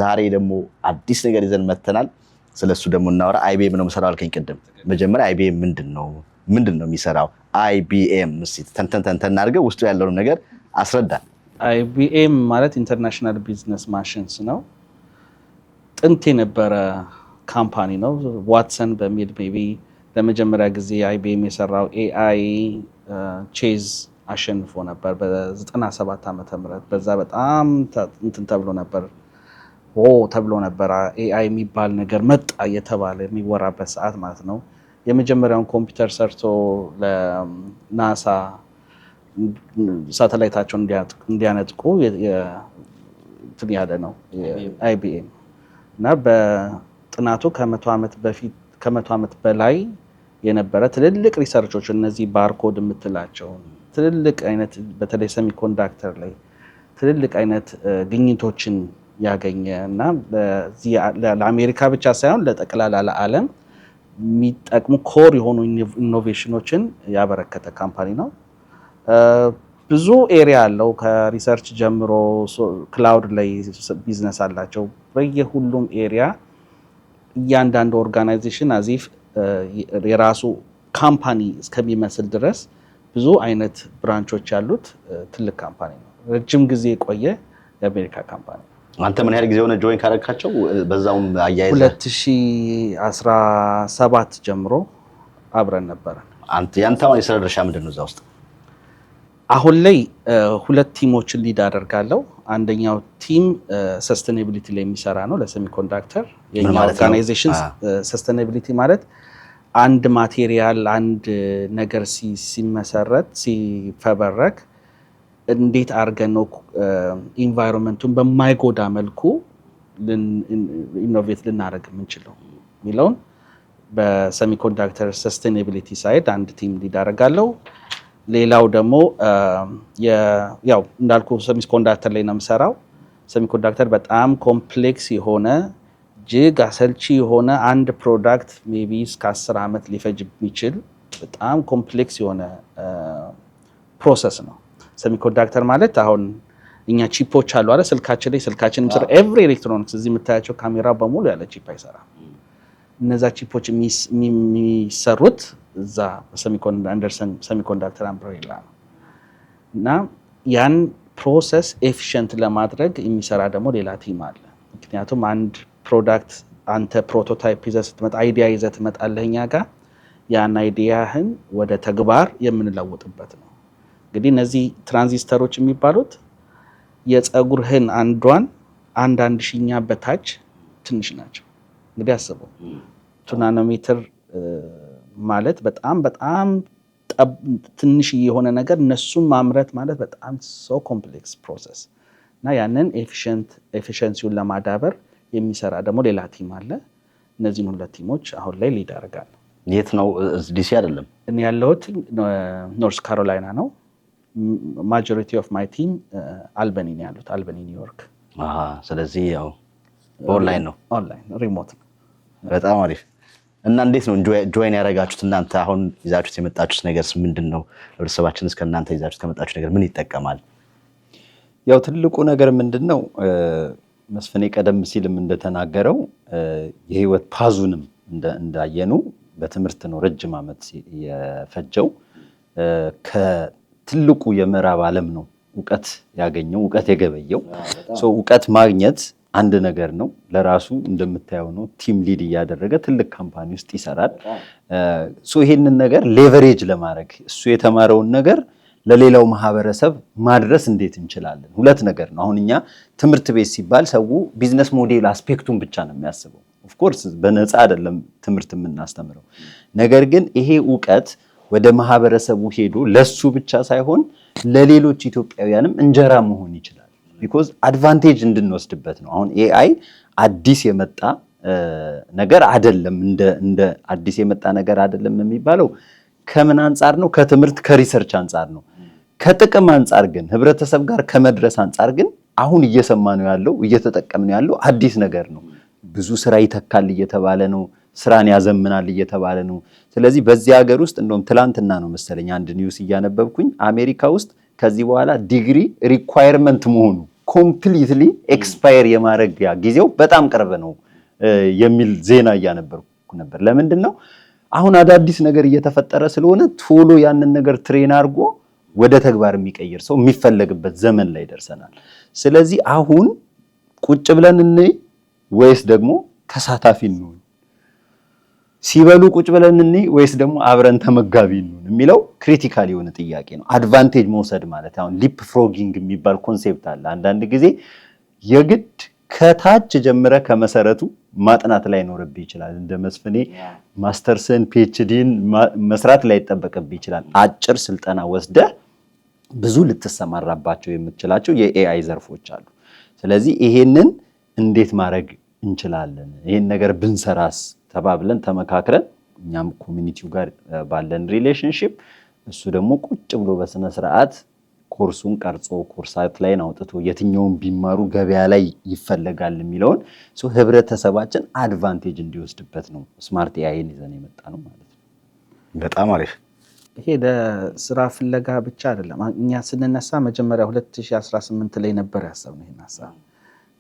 ዛሬ ደግሞ አዲስ ነገር ይዘን መተናል። ስለሱ ደግሞ እናወራ። IBM ነው መሰራው አልከኝ ቅድም። መጀመሪያ IBM ምንድነው የሚሰራው? IBM ተንተን አድርገው ውስጡ ያለውን ነገር አስረዳን። IBM ማለት ኢንተርናሽናል ቢዝነስ ማሽንስ ነው። ጥንት የነበረ ካምፓኒ ነው። ዋትሰን በሚል ሜቢ ለመጀመሪያ ጊዜ IBM የሰራው AI ቼዝ አሸንፎ ነበር በ97 ዓመተ ምህረት። በዛ በጣም እንትን ተብሎ ነበር AI የሚባል ነገር መጣ እየተባለ የሚወራበት ሰዓት ማለት ነው። የመጀመሪያውን ኮምፒውተር ሰርቶ ለናሳ ሳተላይታቸውን እንዲያነጥቁ እንትን ያለ ነው IBM እና በጥናቱ ከ100 ዓመት በላይ የነበረ ትልልቅ ሪሰርቾች እነዚህ ባርኮድ የምትላቸው ትልልቅ አይነት በተለይ ሰሚኮንዳክተር ላይ ትልልቅ አይነት ግኝቶችን ያገኘ እና ለአሜሪካ ብቻ ሳይሆን ለጠቅላላ ለዓለም የሚጠቅሙ ኮር የሆኑ ኢኖቬሽኖችን ያበረከተ ካምፓኒ ነው። ብዙ ኤሪያ አለው። ከሪሰርች ጀምሮ ክላውድ ላይ ቢዝነስ አላቸው። በየሁሉም ኤሪያ እያንዳንዱ ኦርጋናይዜሽን አዚፍ የራሱ ካምፓኒ እስከሚመስል ድረስ ብዙ አይነት ብራንቾች ያሉት ትልቅ ካምፓኒ ነው። ረጅም ጊዜ የቆየ የአሜሪካ ካምፓኒ። አንተ ምን ያህል ጊዜ ሆነ ጆይን ካረካቸው? በዛውም አያይዘህ 2017 ጀምሮ አብረን ነበረን። ያንተ የስራ ድርሻ ምንድነው እዛ ውስጥ? አሁን ላይ 2 ቲሞችን ሊድ አደርጋለሁ። አንደኛው ቲም ሰስቴኔቢሊቲ ላይ የሚሰራ ነው ለሴሚኮንዳክተር። የኛ ኦርጋናይዜሽን ሰስቴኔቢሊቲ ማለት አንድ ማቴሪያል አንድ ነገር ሲመሰረት ሲፈበረክ እንዴት አድርገን ነው ኢንቫይሮንመንቱን በማይጎዳ መልኩ ኢኖቬት ልናደርግ የምንችለው የሚለውን በሴሚኮንዳክተር ሰስቴኔቢሊቲ ሳይድ አንድ ቲም ሊድ አደርጋለሁ። ሌላው ደግሞ ያው እንዳልኩ ሴሚኮንዳክተር ላይ ነው የምሰራው። ሴሚኮንዳክተር በጣም ኮምፕሌክስ የሆነ እጅግ አሰልቺ የሆነ አንድ ፕሮዳክት ሜቢ እስከ 10 ዓመት ሊፈጅ የሚችል በጣም ኮምፕሌክስ የሆነ ፕሮሰስ ነው። ሴሚኮንዳክተር ማለት አሁን እኛ ቺፖች አሉ አይደል? ስልካችን ምስር ኤቭሪ ኤሌክትሮኒክስ እዚህ የምታያቸው ካሜራ በሙሉ ያለ ቺፕ አይሰራም። እነዛ ቺፖች የሚሰሩት እዛ ሴሚኮንዳክተር አምብሬላ ነው እና ያን ፕሮሰስ ኤፊሽንት ለማድረግ የሚሰራ ደግሞ ሌላ ቲም አለ። ምክንያቱም አንድ ፕሮዳክት አንተ ፕሮቶታይፕ ይዘህ ስትመጣ አይዲያ ይዘህ ትመጣለህ እኛ ጋር ያን አይዲያህን ወደ ተግባር የምንለውጥበት ነው። እንግዲህ እነዚህ ትራንዚስተሮች የሚባሉት የፀጉርህን አንዳንድ ሺኛ በታች ትንሽ ናቸው። እንግዲህ አስበው 2 ናኖሜትር ማለት በጣም ትንሽ የሆነ ነገር እነሱን ማምረት ማለት በጣም ሶ ኮምፕሌክስ ፕሮሰስ እና ያንን ኤፊሽንሲውን ለማዳበር የሚሰራ ደግሞ ሌላ ቲም አለ። እነዚህን 2 ቲሞች አሁን ላይ ሊድ አደርጋለሁ። የት ነው? ዲሲ አይደለም። እኔ ያለሁት ኖርዝ ካሮላይና ነው። ማጆሪቲ ኦፍ ማይ ቲም አልበኒ ነው ያሉት፣ አልበኒ ኒውዮርክ። ስለዚህ ያው ኦንላይን ነው፣ ሪሞት ነው። በጣም አሪፍ። እና እንዴት ነው ጆይን ያደረጋችሁት እናንተ? አሁን ይዛችሁት የመጣችሁት ነገር ምንድን ነው? ህብረተሰባችን እስከ እናንተ ይዛችሁት ከመጣችሁት ነገር ምን ይጠቀማል? ያው ትልቁ ነገር ምንድን ነው መስፍኔ ቀደም ሲልም እንደተናገረው የህይወት ፓዙንም እንዳየኑ በትምህርት ነው ረጅም ዓመት የፈጀው። ከትልቁ የምዕራብ ዓለም ነው እውቀት ያገኘው እውቀት የገበየው። እውቀት ማግኘት አንድ ነገር ነው። ለራሱ እንደምታየው ነው ቲም ሊድ እያደረገ ትልቅ ካምፓኒ ውስጥ ይሰራል። ይሄንን ነገር ሌቨሬጅ ለማድረግ እሱ የተማረውን ነገር ለሌላው ማህበረሰብ ማድረስ እንዴት እንችላለን? 2 ነገር ነው። አሁን እኛ ትምህርት ቤት ሲባል ሰው ቢዝነስ ሞዴል አስፔክቱን ብቻ ነው የሚያስበው። ኦፍኮርስ በነፃ አይደለም ትምህርት የምናስተምረው። ነገር ግን ይሄ እውቀት ወደ ማህበረሰቡ ሄዶ ለሱ ብቻ ሳይሆን ለሌሎች ኢትዮጵያውያንም እንጀራ መሆን ይችላል። ቢኮዝ አድቫንቴጅ እንድንወስድበት ነው። አሁን AI አዲስ የመጣ ነገር አይደለም። እንደ አዲስ የመጣ ነገር አይደለም የሚባለው ከምን አንጻር ነው? ከትምህርት ከሪሰርች አንጻር ነው። ከጥቅም አንጻር ግን ህብረተሰብ ጋር ከመድረስ አንጻር ግን አሁን እየሰማ ነው ያለው እየተጠቀምን ያለው አዲስ ነገር ነው። ብዙ ስራ ይተካል እየተባለ ነው። ስራን ያዘምናል እየተባለ ነው። ስለዚህ በዚህ ሀገር ውስጥ እንደውም ትላንትና ነው መሰለኝ አንድ ኒውስ እያነበብኩኝ አሜሪካ ውስጥ ከዚህ በኋላ ዲግሪ ሪኳየርመንት መሆኑ ኮምፕሊትሊ ኤክስፓየር የማድረግ ጊዜው በጣም ቅርብ ነው የሚል ዜና እያነበብኩ ነበር። ለምንድን ነው አሁን አዳዲስ ነገር እየተፈጠረ ስለሆነ ቶሎ ያንን ነገር ትሬን አድርጎ ወደ ተግባር የሚቀይር ሰው የሚፈለግበት ዘመን ላይ ደርሰናል። ስለዚህ አሁን ቁጭ ብለን እንይ ወይስ ደግሞ ተሳታፊ እንሁን? ሲበሉ ቁጭ ብለን እንይ ወይስ ደግሞ አብረን ተመጋቢ እንሁን የሚለው ክሪቲካል የሆነ ጥያቄ ነው። አድቫንቴጅ መውሰድ ማለት አሁን ሊፕ ፍሮጊንግ የሚባል ኮንሴፕት አለ። አንዳንድ ጊዜ የግድ ከታች ጀምረ ከመሰረቱ ማጥናት ላይ ኖርብህ ይችላል። እንደ መስፍኔ ማስተርስን ፒኤችዲን መስራት ላይ ይጠበቅብህ ይችላል። አጭር ስልጠና ወስደህ ብዙ ልትሰማራባቸው የምትችላቸው የኤአይ ዘርፎች አሉ። ስለዚህ ይሄንን እንዴት ማድረግ እንችላለን? ይሄን ነገር ብንሰራስ ተባብለን ተመካክረን እኛም ኮሚኒቲው ጋር ባለን ሪሌሽንሺፕ እሱ ደግሞ ቁጭ ብሎ በስነ ስርዓት ኮርሱን ቀርጾ ኮርሳት ላይ አውጥቶ የትኛውን ቢማሩ ገበያ ላይ ይፈለጋል የሚለውን ህብረተሰባችን አድቫንቴጅ እንዲወስድበት ነው ስማርት ኤአይን ይዘን የመጣ ነው ማለት ነው። በጣም አሪፍ። ይሄ ለስራ ፍለጋ ብቻ አይደለም። እኛ ስንነሳ መጀመሪያ 2018 ላይ ነበር ያሰብነው ይሄን ሐሳብ።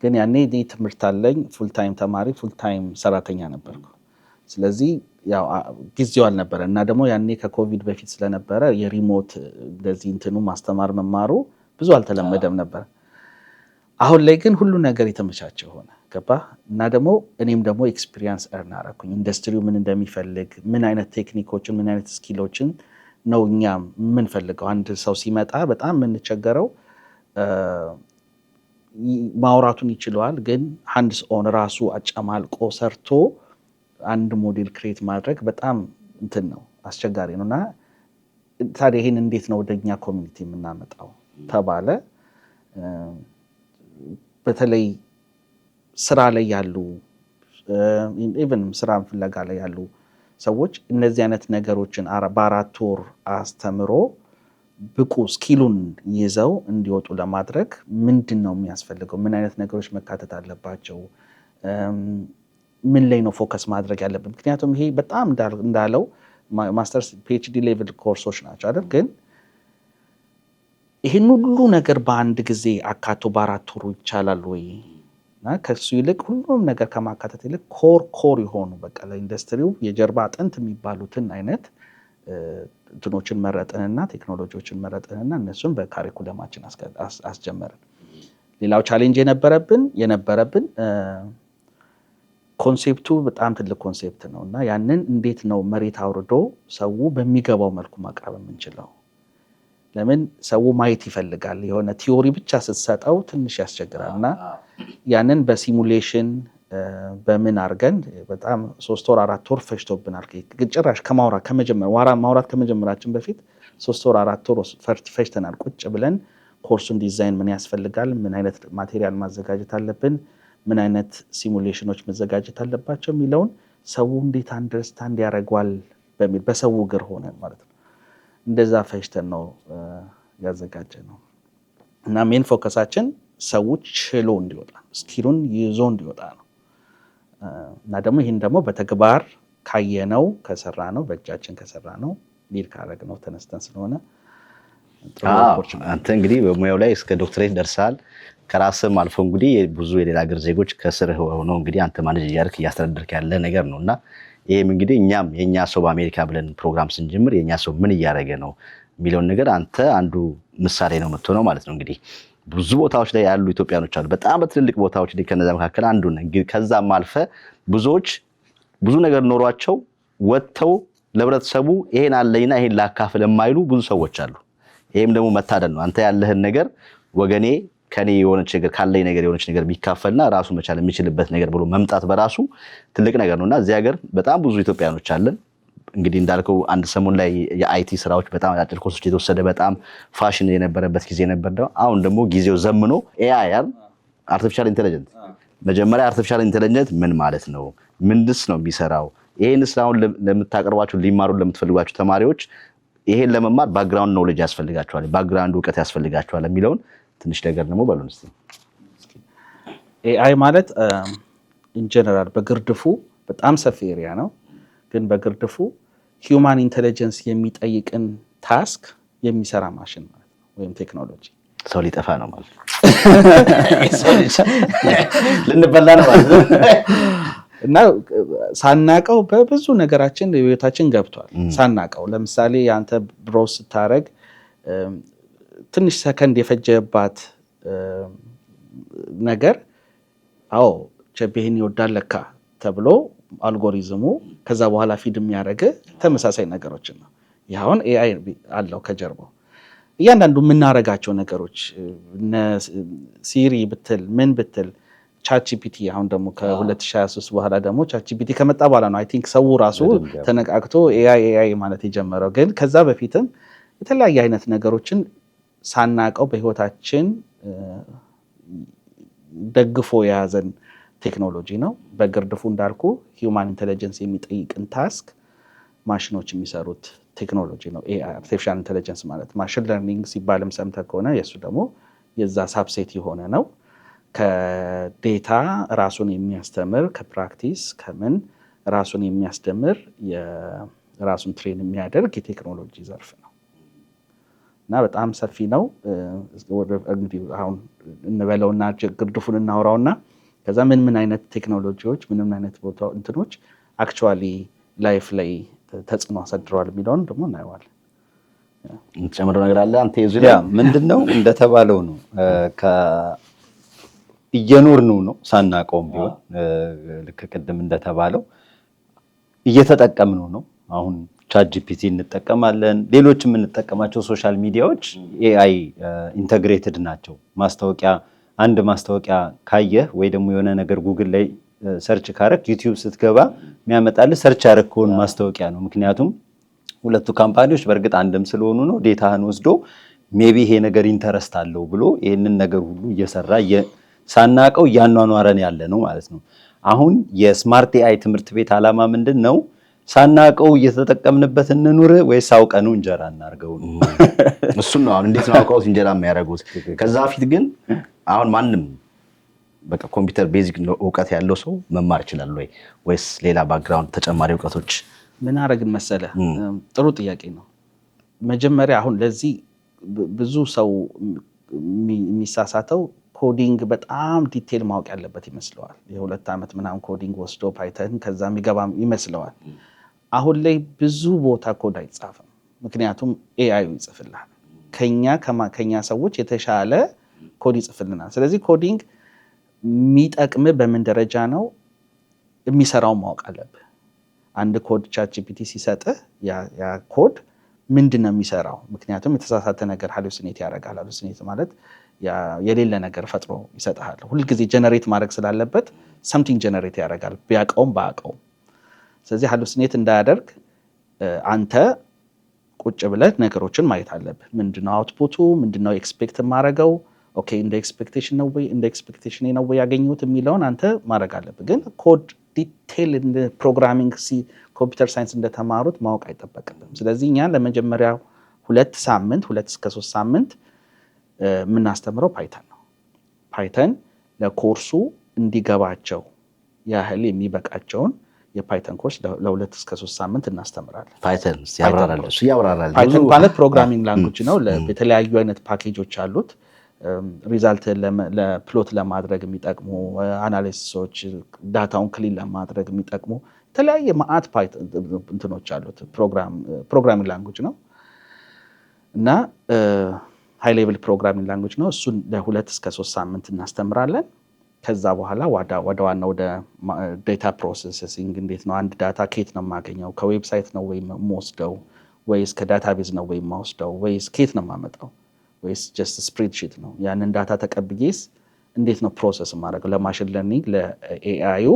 ግን ያኔ ትምህርት አለኝ፣ ፉል ታይም ተማሪ፣ ፉል ታይም ሰራተኛ ነበርኩ። ስለዚህ ያው ጊዜው አልነበረ እና ደግሞ ያኔ ከኮቪድ በፊት ስለነበረ የሪሞት እንደዚህ እንትኑ ማስተማር መማሩ ብዙ አልተለመደም ነበር። አሁን ላይ ግን ሁሉ ነገር የተመቻቸ ሆነ ገባ እና ደግሞ እኔም ደግሞ ኤክስፒሪየንስ እርን አደረኩኝ። ኢንዱስትሪው ምን እንደሚፈልግ፣ ምን አይነት ቴክኒኮችን፣ ምን አይነት ስኪሎችን ነው እኛ የምንፈልገው። አንድ ሰው ሲመጣ በጣም የምንቸገረው ማውራቱን ይችለዋል፣ ግን ሃንድስ ኦን ራሱ አጨማልቆ ሰርቶ አንድ ሞዴል ክሬት ማድረግ በጣም እንትን ነው፣ አስቸጋሪ ነው። እና ታዲያ ይሄን እንዴት ነው ወደኛ ኮሚኒቲ የምናመጣው ተባለ። በተለይ ስራ ላይ ያሉ ኢቨን ስራ ፍለጋ ላይ ያሉ ሰዎች እነዚህ አይነት ነገሮችን በ4 ወር አስተምሮ ብቁ ስኪሉን ይዘው እንዲወጡ ለማድረግ ምንድን ነው የሚያስፈልገው? ምን አይነት ነገሮች መካተት አለባቸው? ምን ላይ ነው ፎከስ ማድረግ ያለብን? ምክንያቱም ይሄ በጣም እንዳለው ማስተርስ ፒኤችዲ ሌቭል ኮርሶች ናቸው አይደል? ግን ይህን ሁሉ ነገር በአንድ ጊዜ አካቶ በ4 ወሩ ይቻላል ወይ? ከሱ ይልቅ ሁሉም ነገር ከማካተት ይልቅ ኮር የሆኑ በቃ ለኢንዱስትሪው የጀርባ አጥንት የሚባሉትን አይነት እንትኖችን መረጥንና ቴክኖሎጂዎችን መረጥንና እነሱን በካሪኩለማችን አስጀመርን። ሌላው ቻሌንጅ የነበረብን ኮንሴፕቱ በጣም ትልቅ ኮንሴፕት ነው እና ያንን እንዴት ነው መሬት አውርዶ ሰው በሚገባው መልኩ ማቅረብ የምንችለው? ለምን ሰው ማየት ይፈልጋል። የሆነ ቲዮሪ ብቻ ስትሰጠው ትንሽ ያስቸግራል እና ያንን በሲሙሌሽን በምን አድርገን በጣም 3 ወር 4 ወር ፈጅቶብናል። ጭራሽ ማውራት ከመጀመራችን በፊት 3 ወር 4 ወር ፈጅተናል። ቁጭ ብለን ኮርሱን ዲዛይን ምን ያስፈልጋል፣ ምን አይነት ማቴሪያል ማዘጋጀት አለብን፣ ምን አይነት ሲሙሌሽኖች መዘጋጀት አለባቸው የሚለውን ሰው እንዴት አንደርስታንድ ያደርገዋል በሚል በሰው እግር ሆነ ማለት ነው። እንደዛ ፈጅተን ነው ያዘጋጀ ነው እና ሜን ፎከሳችን ሰው ችሎ እንዲወጣ ስኪሉን ይዞ እንዲወጣ ነው እና ደግሞ ይህን ደግሞ በተግባር ካየነው ከሰራ ነው በእጃችን ከሰራ ነው ሊድ ካረግ ነው ተነስተን ስለሆነ አንተ እንግዲህ በሙያው ላይ እስከ ዶክትሬት ደርሳል። ከራስም አልፎ እንግዲህ ብዙ የሌላ ሀገር ዜጎች ከስር ሆነው እንግዲህ አንተ ማኔጅ እያደረክ እያስተዳደርክ ያለ ነገር ነው እና ይህም እንግዲህ እኛም የእኛ ሰው በአሜሪካ ብለን ፕሮግራም ስንጀምር የእኛ ሰው ምን እያደረገ ነው የሚለውን ነገር አንተ አንዱ ምሳሌ ነው የምትሆነው ማለት ነው። እንግዲህ ብዙ ቦታዎች ላይ ያሉ ኢትዮጵያኖች አሉ፣ በጣም በትልልቅ ቦታዎች ላይ ከነዛ መካከል አንዱ ነህ። ከዛም አልፈ ብዙዎች ብዙ ነገር ኖሯቸው ወጥተው ለህብረተሰቡ ይሄን አለኝና ይሄን ላካፍል የማይሉ ብዙ ሰዎች አሉ። ይሄም ደግሞ መታደል ነው። አንተ ያለህን ነገር ወገኔ ከኔ የሆነች ነገር ካለኝ ነገር የሆነች ነገር ቢካፈልና ራሱ መቻል የሚችልበት ነገር ብሎ መምጣት በራሱ ትልቅ ነገር ነውና እዚህ ሀገር በጣም ብዙ ኢትዮጵያኖች አለን። እንግዲህ እንዳልከው አንድ ሰሞን ላይ የአይቲ ስራዎች በጣም አጫጭር ኮርሶች የተወሰደ በጣም ፋሽን የነበረበት ጊዜ ነበር። አሁን ደግሞ ጊዜው ዘምኖ ኤአይ አርቲፊሻል ኢንተለጀንስ መጀመሪያ አርቲፊሻል ኢንተለጀንስ ምን ማለት ነው? ምንድስ ነው የሚሰራው? ይሄንስ አሁን ለምታቀርባችሁ ሊማሩ ለምትፈልጓችሁ ተማሪዎች ይሄን ለመማር ባክግራውንድ ኖሌጅ ያስፈልጋቸዋል፣ ባክግራውንድ እውቀት ያስፈልጋቸዋል የሚለውን ትንሽ ነገር ደግሞ በሉን እስቲ። ኤአይ ማለት ኢን ጀነራል በግርድፉ በጣም ሰፊ ኤሪያ ነው። ግን በግርድፉ ሂውማን ኢንቴሊጀንስ የሚጠይቅን ታስክ የሚሰራ ማሽን ማለት ነው ወይም ቴክኖሎጂ። ሰው ሊጠፋ ነው ማለት ነው። ልንበላ ነው ማለት ነው። እና ሳናቀው በብዙ ነገራችን ህይወታችን ገብቷል ሳናቀው። ለምሳሌ አንተ ብሮስ ስታረግ ትንሽ ሰከንድ የፈጀባት ነገር አዎ ቸቤህን ይወዳል ለካ ተብሎ አልጎሪዝሙ ከዛ በኋላ ፊድ የሚያደርግ ተመሳሳይ ነገሮችን ነው። ይሁን ኤአይ አለው ከጀርባው እያንዳንዱ የምናረጋቸው ነገሮች ሲሪ ብትል ምን ብትል ቻትጂፒቲ አሁን ደግሞ ከ2023 በኋላ ደግሞ ቻትጂፒቲ ከመጣ በኋላ ነው አይ ቲንክ ሰው ራሱ ተነቃቅቶ ኤአይ ማለት የጀመረው። ግን ከዛ በፊትም የተለያየ አይነት ነገሮችን ሳናቀው በህይወታችን ደግፎ የያዘን ቴክኖሎጂ ነው። በግርድፉ እንዳልኩ ሂውማን ኢንቴሊጀንስ የሚጠይቅን ታስክ ማሽኖች የሚሰሩት ቴክኖሎጂ ነው። ኤአይ አርቲፊሻል ኢንቴሊጀንስ ማለት ማሽን ለርኒንግ ሲባልም ሰምተህ ከሆነ የእሱ ደግሞ የዛ ሳብሴት የሆነ ነው። ከዴታ ራሱን የሚያስተምር ከፕራክቲስ ከምን ራሱን የሚያስደምር ራሱን ትሬን የሚያደርግ የቴክኖሎጂ ዘርፍ ነው እና በጣም ሰፊ ነው። እንግዲህ አሁን እንበለውና ግርድፉን እናውራውና ከዛ ምን አይነት ቴክኖሎጂዎች ምን አይነት ቦታ እንትኖች አክቹዋሊ ላይፍ ላይ ተጽዕኖ አሳድረዋል የሚለውን ደግሞ እናየዋለን። ጨምሮ ነገር አለ አንተ ይዙ ላይ ምንድነው እንደተባለው ነው እየኖርነው ነው ሳናቀውም ቢሆን ልክ ቅድም እንደተባለው እየተጠቀምነው ነው። አሁን ቻትጂፒቲ እንጠቀማለን። ሌሎች የምንጠቀማቸው ሶሻል ሚዲያዎች ኤአይ ኢንተግሬትድ ናቸው። አንድ ማስታወቂያ ካየህ ወይ ደግሞ የሆነ ነገር ጉግል ላይ ሰርች ካረክ ዩቲዩብ ስትገባ የሚያመጣልህ ሰርች ያረከውን ማስታወቂያ ነው። ምክንያቱም ሁለቱ ካምፓኒዎች በእርግጥ አንድም ስለሆኑ ነው ዴታህን ወስዶ ሜቢ ይሄ ነገር ኢንተረስት አለው ብሎ ይህንን ነገር ሁሉ እየሰራ ሳናቀው እያኗኗረን ያለ ነው ማለት ነው። አሁን የስማርት ኤአይ ትምህርት ቤት ዓላማ ምንድን ነው? ሳናቀው እየተጠቀምንበት እንኑር ወይስ አውቀነው እንጀራ እናርገው? እሱን ነው አሁን እንዴት ነው አውቀው እንጀራ የሚያደርጉት? ከዛ በፊት ግን አሁን ማንም በቃ ኮምፒውተር ቤዚክ እውቀት ያለው ሰው መማር ይችላል ወይስ ሌላ ባክግራውንድ ተጨማሪ እውቀቶች? ምን አረግን መሰለ? ጥሩ ጥያቄ ነው። መጀመሪያ አሁን ለዚህ ብዙ ሰው የሚሳሳተው ኮዲንግ በጣም ዲቴል ማወቅ ያለበት ይመስለዋል። የ2 ዓመት ምናምን ኮዲንግ ወስዶ ፓይተን ከዛ የሚገባ ይመስለዋል። አሁን ላይ ብዙ ቦታ ኮድ አይጻፍም፣ ምክንያቱም ኤአይ ይጽፍልናል። ከኛ ሰዎች የተሻለ ኮድ ይጽፍልናል። ስለዚህ ኮዲንግ የሚጠቅም በምን ደረጃ ነው የሚሰራውን ማወቅ አለብህ። አንድ ኮድ ቻትጂፒቲ ሲሰጥህ ያ ኮድ ምንድን ነው የሚሰራው? ምክንያቱም የተሳሳተ ነገር ሃሉሲኔት ያደርጋል። ሃሉሲኔት ማለት የሌለ ነገር ፈጥሮ ይሰጥሃል። ሁልጊዜ ጀነሬት ማድረግ ስላለበት ሰምቲንግ ጀነሬት ያደርጋል ቢያውቀውም ባያውቀውም። ስለዚህ ሃሉሲኔት እንዳያደርግ አንተ ቁጭ ብለህ ነገሮችን ማየት አለብህ። ምንድነው አውትፑቱ? ምንድነው ኤክስፔክት የማደርገው? ኦኬ እንደ ኤክስፔክቴሽን ነው ወይ እንደ ኤክስፔክቴሽን ነው ወይ ያገኘሁት የሚለውን አንተ ማድረግ አለብህ። ግን ኮድ ዲቴል እንደ ፕሮግራሚንግ ኮምፒውተር ሳይንስ እንደተማሩት ማወቅ አይጠበቅብም። ስለዚህ እኛ ለመጀመሪያ 2 እስከ 3 ሳምንት የምናስተምረው ፓይተን ነው። ፓይተን ለኮርሱ እንዲገባቸው ያህል የሚበቃቸውን የፓይተን ኮርስ ለ2 እስከ 3 ሳምንት እናስተምራለን። ፓይተን ያብራራል። ፓይተን ማለት ፕሮግራሚንግ ላንጉጅ ነው። የተለያዩ አይነት ፓኬጆች አሉት። ሪዛልት ለፕሎት ለማድረግ የሚጠቅሙ አናሊሲሶች፣ ዳታውን ክሊን ለማድረግ የሚጠቅሙ የተለያየ ማአት እንትኖች አሉት። ፕሮግራሚንግ ላንጉጅ ነው እና ሃይ ሌቭል ፕሮግራሚንግ ላንጉጅ ነው። እሱን ለ2 እስከ 3 ሳምንት እናስተምራለን። ከዛ በኋላ ወደ ዋናው ወደ ዴታ ፕሮሰሲንግ እንዴት ነው አንድ ዳታ ከየት ነው የማገኘው? ከዌብሳይት ነው ወይ የምወስደው? ወይስ ከዳታቤዝ ነው ወይ የማወስደው? ወይስ ከየት ነው የማመጣው? ወይስ ጀስት ስፕሬድሺት ነው? ያንን ዳታ ተቀብዬስ እንዴት ነው ፕሮሰስ የማደርገው? ለማሽን ለርኒንግ ለኤአዩ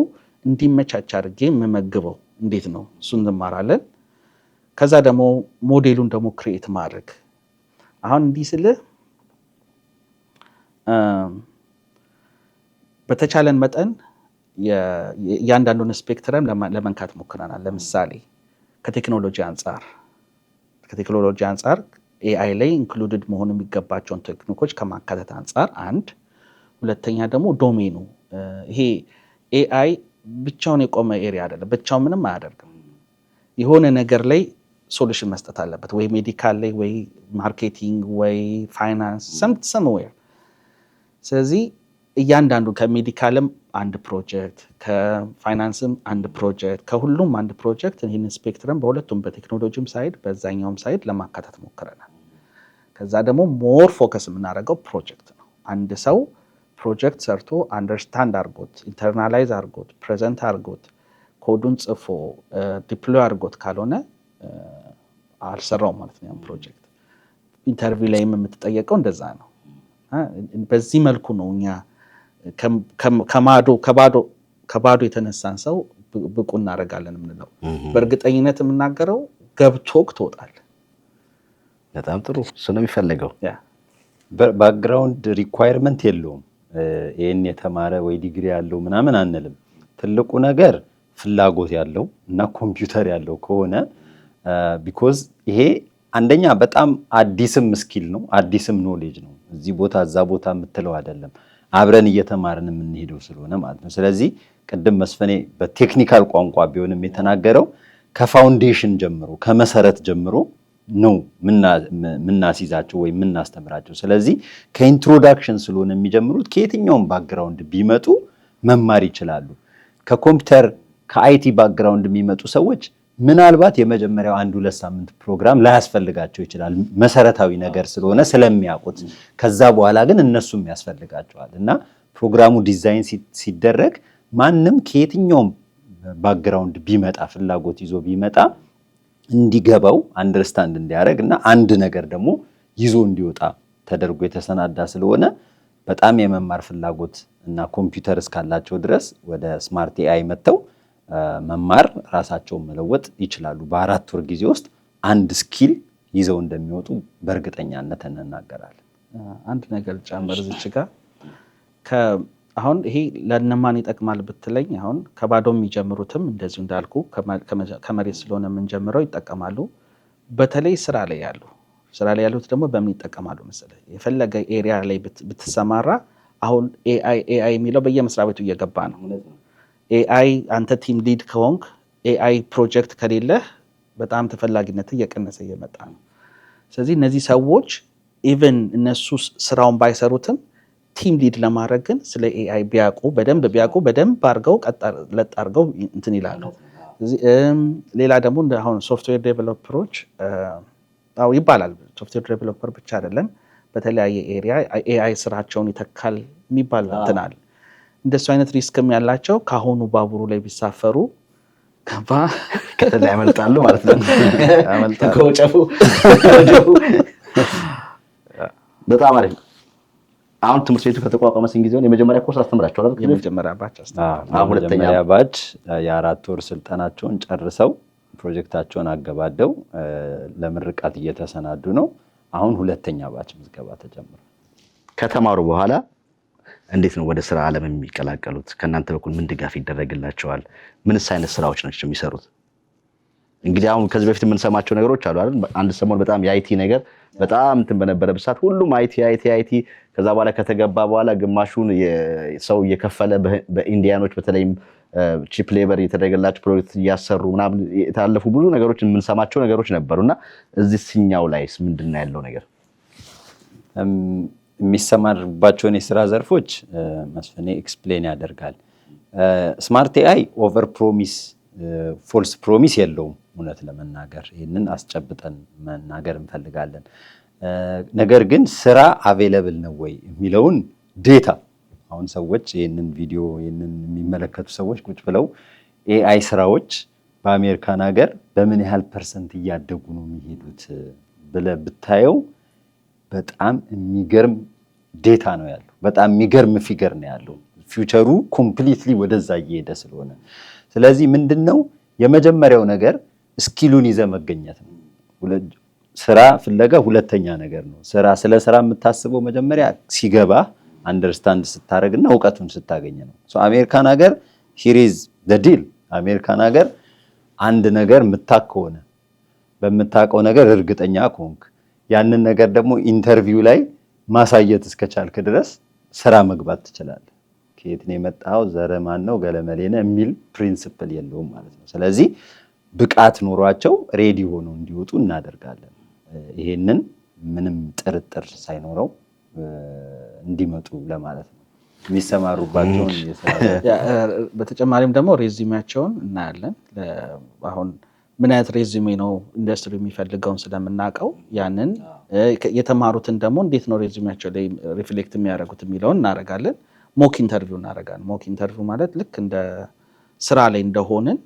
እንዲመቻች አድርጌ የምመግበው እንዴት ነው? እሱን እንማራለን። ከዛ ደግሞ ሞዴሉን ደግሞ ክሪኤት ማድረግ። አሁን እንዲህ ስልህ በተቻለን መጠን እያንዳንዱን ስፔክትረም ለመንካት ሞክረናል። ለምሳሌ ከቴክኖሎጂ አንጻር ኤአይ ላይ ኢንክሉድድ መሆን የሚገባቸውን ቴክኒኮች ከማካተት አንጻር አንድ፣ ሁለተኛ ደግሞ ዶሜኑ ይሄ ኤአይ ብቻውን የቆመ ኤሪያ አይደለም። ብቻውን ምንም አያደርግም። የሆነ ነገር ላይ ሶሉሽን መስጠት አለበት፣ ወይ ሜዲካል ላይ፣ ወይ ማርኬቲንግ፣ ወይ ፋይናንስ ሰምዌር። ስለዚህ እያንዳንዱ ከሜዲካልም አንድ ፕሮጀክት፣ ከፋይናንስም አንድ ፕሮጀክት፣ ከሁሉም አንድ ፕሮጀክት ይህን ስፔክትረም በሁለቱም በቴክኖሎጂም ሳይድ በዛኛውም ሳይድ ለማካተት ሞክረናል። ከዛ ደግሞ ሞር ፎከስ የምናደርገው ፕሮጀክት ነው። አንድ ሰው ፕሮጀክት ሰርቶ አንደርስታንድ አድርጎት ኢንተርናላይዝ አድርጎት ፕሬዘንት አድርጎት ኮዱን ጽፎ ዲፕሎይ አድርጎት ካልሆነ አልሰራው ማለት ነው። ፕሮጀክት ኢንተርቪው ላይም የምትጠየቀው እንደዛ ነው። በዚህ መልኩ ነው እኛ ከባዶ የተነሳን ሰው ብቁ እናደርጋለን የምንለው። በእርግጠኝነት የምናገረው ገብቶክ ትወጣለህ። በጣም ጥሩ። እሱ ነው የሚፈለገው። ባክግራውንድ ሪኳየርመንት የለውም። ይህን የተማረ ወይ ዲግሪ ያለው ምናምን አንልም። ትልቁ ነገር ፍላጎት ያለው እና ኮምፒውተር ያለው ከሆነ ቢኮዝ ይሄ አንደኛ በጣም አዲስም ስኪል ነው፣ አዲስም ኖሌጅ ነው። እዚህ ቦታ እዛ ቦታ የምትለው አይደለም፣ አብረን እየተማርን የምንሄደው ስለሆነ ማለት ነው። ስለዚህ ቅድም መስፍኔ በቴክኒካል ቋንቋ ቢሆንም የተናገረው ከፋውንዴሽን ጀምሮ ከመሰረት ጀምሮ ነው ምናስይዛቸው ወይ ምናስተምራቸው። ስለዚህ ከኢንትሮዳክሽን ስለሆነ የሚጀምሩት ከየትኛውም ባክግራውንድ ቢመጡ መማር ይችላሉ። ከኮምፒውተር ከአይቲ ባክግራውንድ የሚመጡ ሰዎች ምናልባት የመጀመሪያው 1-2 ሳምንት ፕሮግራም ላያስፈልጋቸው ይችላል፣ መሰረታዊ ነገር ስለሆነ ስለሚያውቁት። ከዛ በኋላ ግን እነሱም ያስፈልጋቸዋል እና ፕሮግራሙ ዲዛይን ሲደረግ ማንም ከየትኛውም ባክግራውንድ ቢመጣ ፍላጎት ይዞ ቢመጣ እንዲገባው አንደርስታንድ እንዲያደርግ እና አንድ ነገር ደግሞ ይዞ እንዲወጣ ተደርጎ የተሰናዳ ስለሆነ በጣም የመማር ፍላጎት እና ኮምፒውተር እስካላቸው ድረስ ወደ ስማርት ኤአይ መጥተው መማር ራሳቸውን መለወጥ ይችላሉ። በ4 ወር ጊዜ ውስጥ አንድ ስኪል ይዘው እንደሚወጡ በእርግጠኛነት እንናገራለን። አንድ ነገር ጨምር እዚች ጋር አሁን ይሄ ለነማን ይጠቅማል ብትለኝ፣ አሁን ከባዶ የሚጀምሩትም እንደዚሁ እንዳልኩ ከመሬት ስለሆነ የምንጀምረው ይጠቀማሉ። በተለይ ስራ ላይ ያሉት ደግሞ በምን ይጠቀማሉ መሰለህ? የፈለገ ኤሪያ ላይ ብትሰማራ አሁን ኤአይ የሚለው በየመስሪያ ቤቱ እየገባ ነው። ኤአይ አንተ ቲም ሊድ ከሆንክ ኤአይ ፕሮጀክት ከሌለህ በጣም ተፈላጊነት እየቀነሰ እየመጣ ነው። ስለዚህ እነዚህ ሰዎች ኢቨን እነሱ ስራውን ባይሰሩትም ቲም ሊድ ለማድረግ ግን ስለ ኤአይ በደንብ አድርገው ለጥ አድርገው እንትን ይላሉ። ሌላ ደግሞ አሁን ሶፍትዌር ዴቨሎፐሮች ይባላል። ሶፍትዌር ዴቨሎፐር ብቻ አይደለም፣ በተለያየ ኤሪያ ኤአይ ስራቸውን ይተካል የሚባል እንትናል። እንደሱ አይነት ሪስክም ያላቸው ከአሁኑ ባቡሩ ላይ ቢሳፈሩ ከተላ ያመልጣሉ ማለት ነው። ከወጨፉ በጣም አሪፍ። አሁን ትምህርት ቤቱ ከተቋቋመ ስንት ጊዜውን? የመጀመሪያ ኮርስ አስተምራቸዋል አይደል? የመጀመሪያ ባች ሁለተኛ ባች የ4 ወር ስልጠናቸውን ጨርሰው ፕሮጀክታቸውን አገባደው ለምርቃት እየተሰናዱ ነው። አሁን ሁለተኛ ባች ምዝገባ ተጀምሯል። ከተማሩ በኋላ እንዴት ነው ወደ ስራ ዓለም የሚቀላቀሉት? ከእናንተ በኩል ምን ድጋፍ ይደረግላቸዋል? ምንስ አይነት ስራዎች ናቸው የሚሰሩት? እንግዲህ አሁን ከዚህ በፊት የምንሰማቸው ነገሮች አሉ አይደል? አንድ ሰሞን በጣም የአይቲ ነገር በጣም እንትን በነበረበት ሰዓት ሁሉም አይቲ ከዛ በኋላ ከተገባ በኋላ ግማሹን ሰው እየከፈለ በኢንዲያኖች በተለይም ቺፕ ሌበር የተደረገላቸው ፕሮጀክት እያሰሩ ምናምን የታለፉ ብዙ ነገሮች የምንሰማቸው ነገሮች ነበሩና እዚህ ሲኛው ላይስ ምንድን ነው ያለው ነገር? የሚሰማርባቸውን የስራ ዘርፎች መስፍኔ ኤክስፕሌን ያደርጋል። ስማርት ኤአይ ኦቨር ፕሮሚስ ፎልስ ፕሮሚስ የለውም። እውነት ለመናገር ይህንን አስጨብጠን መናገር እንፈልጋለን። ነገር ግን ስራ አቬለብል ነው ወይ የሚለውን ዴታ አሁን ሰዎች ይህንን ቪዲዮ ይህንን የሚመለከቱ ሰዎች ቁጭ ብለው ኤአይ ስራዎች በአሜሪካን ሀገር በምን ያህል ፐርሰንት እያደጉ ነው የሚሄዱት ብለህ ብታየው በጣም የሚገርም ዴታ ነው ያለው። በጣም የሚገርም ፊገር ነው ያለው። ፊውቸሩ ኮምፕሊትሊ ወደዛ እየሄደ ስለሆነ ስለዚህ ምንድነው የመጀመሪያው ነገር ስኪሉን ይዘ መገኘት ነው። ስራ ፍለጋ ሁለተኛ ነገር ነው። ስለ ስራ የምታስበው መጀመሪያ ሲገባ አንደርስታንድ ስታደርግና እውቀቱን ስታገኝ ነው። አሜሪካን ሀገር ሂር ኢዝ ዘ ዲል። አሜሪካን ሀገር አንድ ነገር የምታውቅ ከሆነ በምታውቀው ነገር እርግጠኛ ከሆንክ ያንን ነገር ደግሞ ኢንተርቪው ላይ ማሳየት እስከቻልክ ድረስ ስራ መግባት ትችላለህ። ከየት ነው የመጣው ዘረ ማን ነው ገለመሌ ነው የሚል ፕሪንሲፕል የለውም ማለት ነው። ስለዚህ ብቃት ኖሯቸው ሬዲ ሆነው እንዲወጡ እናደርጋለን። ይሄንን ምንም ጥርጥር ሳይኖረው እንዲመጡ ለማለት ነው የሚሰማሩባቸውን በተጨማሪም ደግሞ ሬዚሜያቸውን እናያለን። አሁን ምን አይነት ሬዚሜ ነው ኢንዱስትሪ የሚፈልገውን ስለምናውቀው ያንን የተማሩትን ደግሞ እንዴት ነው ሬዚሜያቸው ላይ ሪፍሌክት የሚያደርጉት የሚለውን እናደርጋለን። ሞክ ኢንተርቪው እናደርጋለን። ሞክ ኢንተርቪው ማለት ልክ እንደ ስራ ላይ እንደሆንን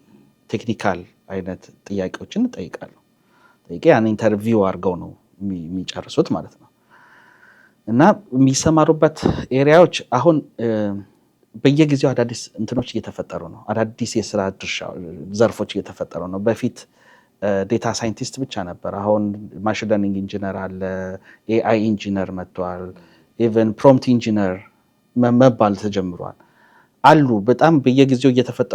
ቴክኒካል አይነት ጥያቄዎችን እንጠይቃለሁ። ያን ኢንተርቪው አድርገው ነው የሚጨርሱት ማለት ነው። እና የሚሰማሩበት ኤሪያዎች አሁን በየጊዜው አዳዲስ እንትኖች እየተፈጠሩ ነው። አዳዲስ የስራ ድርሻ ዘርፎች እየተፈጠሩ ነው። በፊት ዴታ ሳይንቲስት ብቻ ነበር። አሁን ማሽን ለርኒንግ ኢንጂነር አለ፣ ኤአይ ኢንጂነር መጥቷል፣ ኢቨን ፕሮምፕት ኢንጂነር መባል ተጀምሯል አሉ። በጣም በየጊዜው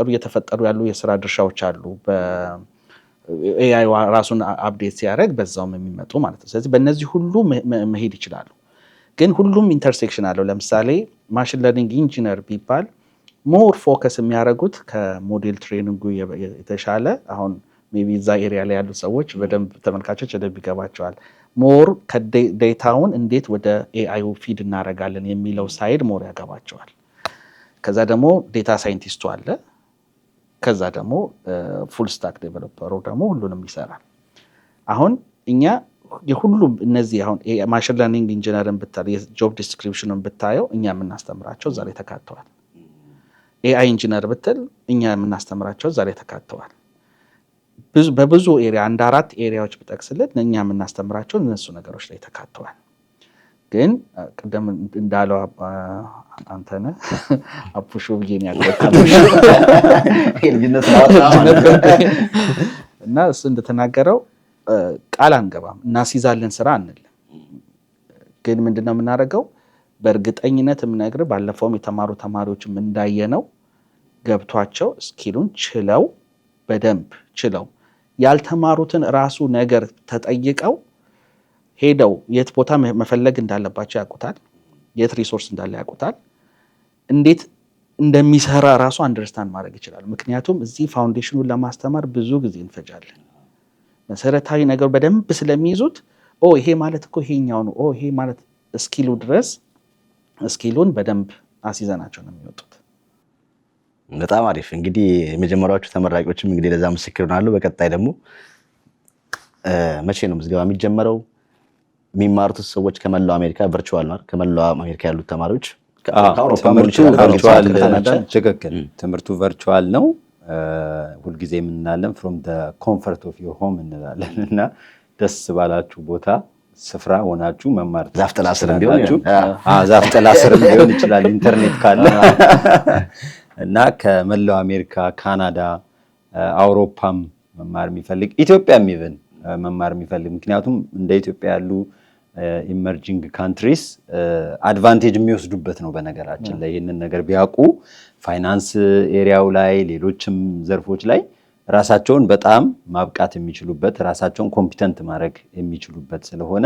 እየተፈጠሩ ያሉ የስራ ድርሻዎች አሉ። በኤአይ ራሱን አፕዴት ሲያደርግ በዛውም የሚመጡ ማለት ነው። ስለዚህ በእነዚህ ሁሉ መሄድ ይችላሉ። ግን ሁሉም ኢንተርሴክሽን አለው። ለምሳሌ ማሽን ለርኒንግ ኢንጂነር ቢባል ሞር ፎከስ የሚያደርጉት ከሞዴል ትሬኒንጉ የተሻለ አሁን ሜይ ቢ እዛ ኤሪያ ላይ ያሉ ሰዎች በደንብ ተመልካቾች በደንብ ይገባቸዋል። ሞር ከዴታውን እንዴት ወደ ኤአይ ፊድ እናደርጋለን የሚለው ሳይድ ሞር ያገባቸዋል። ከዛ ደግሞ ዴታ ሳይንቲስቱ አለ። ከዛ ደግሞ ፉል ስታክ ዴቨሎፐሩ ደግሞ ሁሉንም ይሰራል። አሁን እኛ የሁሉም እነዚህ አሁን ማሽን ለርኒንግ ኢንጂነርን ብታየው የጆብ ዲስክሪፕሽኑን ብታየው እኛ የምናስተምራቸው ዛሬ ተካተዋል። ኤአይ ኢንጂነር ብትል እኛ የምናስተምራቸው ዛሬ ተካተዋል። በብዙ ኤሪያ እንደ 4 ኤሪያዎች ብጠቅስልን እኛ የምናስተምራቸው እነሱ ነገሮች ላይ ተካተዋል። ግን ቅድም እንዳለው አንተነህ አፑሹ ብዬን እና እሱ እንደተናገረው ቃል አንገባም፣ እናስይዛለን ስራ አንልም። ግን ምንድነው የምናደርገው? በእርግጠኝነት የምነግርህ ባለፈውም የተማሩ ተማሪዎችም እንዳየነው ገብቷቸው ስኪሉን ችለው በደንብ ችለው ያልተማሩትን ራሱ ነገር ተጠይቀው ሄደው የት ቦታ መፈለግ እንዳለባቸው ያውቁታል፣ የት ሪሶርስ እንዳለ ያውቁታል፣ እንዴት እንደሚሰራ ራሱ አንደርስታንድ ማድረግ ይችላል። ምክንያቱም እዚህ ፋውንዴሽኑን ለማስተማር ብዙ ጊዜ እንፈጃለን። መሰረታዊ ነገር በደንብ ስለሚይዙት ይሄ ማለት እኮ ይሄኛው ነው፣ ይሄ ማለት እስኪሉ ድረስ እስኪሉን በደንብ አስይዘናቸው ነው የሚወጡት። በጣም አሪፍ። እንግዲህ የመጀመሪያዎቹ ተመራቂዎችም እንግዲህ ለዛ ምስክር ይሆናሉ። በቀጣይ ደግሞ መቼ ነው ምዝገባ የሚጀመረው? የሚማሩት ሰዎች ከመላው አሜሪካ ቨርቹዋል ነው። ከመላው አሜሪካ ያሉት ተማሪዎች ትምህርቱ ቨርቹዋል ነው። ሁልጊዜ የምንላለን ፍሮም ኮምፈርት ኦፍ ዮር ሆም እንላለን እና ደስ ባላችሁ ቦታ ስፍራ ሆናችሁ መማር ዛፍ ጥላ ስር ሊሆን ይችላል ኢንተርኔት ካለ እና ከመላው አሜሪካ፣ ካናዳ፣ አውሮፓም መማር የሚፈልግ ኢትዮጵያም ኢቭን መማር የሚፈልግ ምክንያቱም እንደ ኢትዮጵያ ያሉ ኢመርጂንግ ካንትሪስ አድቫንቴጅ የሚወስዱበት ነው። በነገራችን ላይ ይህንን ነገር ቢያውቁ ፋይናንስ ኤሪያው ላይ ሌሎችም ዘርፎች ላይ ራሳቸውን በጣም ማብቃት የሚችሉበት ራሳቸውን ኮምፒተንት ማድረግ የሚችሉበት ስለሆነ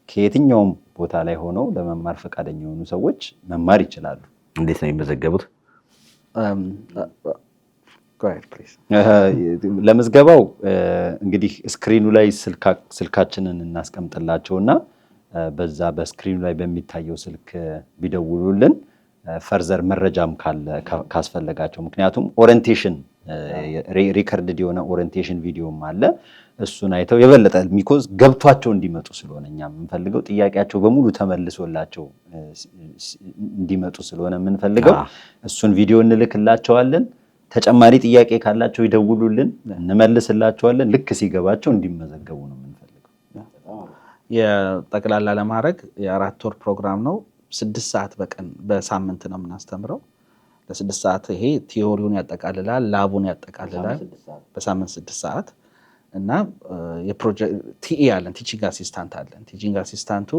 ከየትኛውም ቦታ ላይ ሆነው ለመማር ፈቃደኛ የሆኑ ሰዎች መማር ይችላሉ። እንዴት ነው የሚመዘገቡት? ለምዝገባው እንግዲህ ስክሪኑ ላይ ስልካችንን እናስቀምጥላቸውና በዛ በስክሪኑ ላይ በሚታየው ስልክ ቢደውሉልን ፈርዘር መረጃም ካስፈለጋቸው ምክንያቱም ኦሪንቴሽን ሪከርድድ የሆነ ኦሪንቴሽን ቪዲዮም አለ። እሱን አይተው የበለጠ ሚኮዝ ገብቷቸው እንዲመጡ ስለሆነ እኛ የምንፈልገው ጥያቄያቸው በሙሉ ተመልሶላቸው እንዲመጡ ስለሆነ የምንፈልገው እሱን ቪዲዮ እንልክላቸዋለን። ተጨማሪ ጥያቄ ካላቸው ይደውሉልን፣ እንመልስላቸዋለን። ልክ ሲገባቸው እንዲመዘገቡ ነው የምንፈልገው። የጠቅላላ ለማድረግ የ4 ወር ፕሮግራም ነው። 6 ሰዓት በሳምንት ነው የምናስተምረው። ለ6 ሰዓት ይሄ ቲዮሪውን ያጠቃልላል፣ ላቡን ያጠቃልላል። በሳምንት 6 ሰዓት እና የፕሮጀክት ቲኢ አለን፣ ቲቺንግ አሲስታንት አለን። ቲቺንግ አሲስታንቱ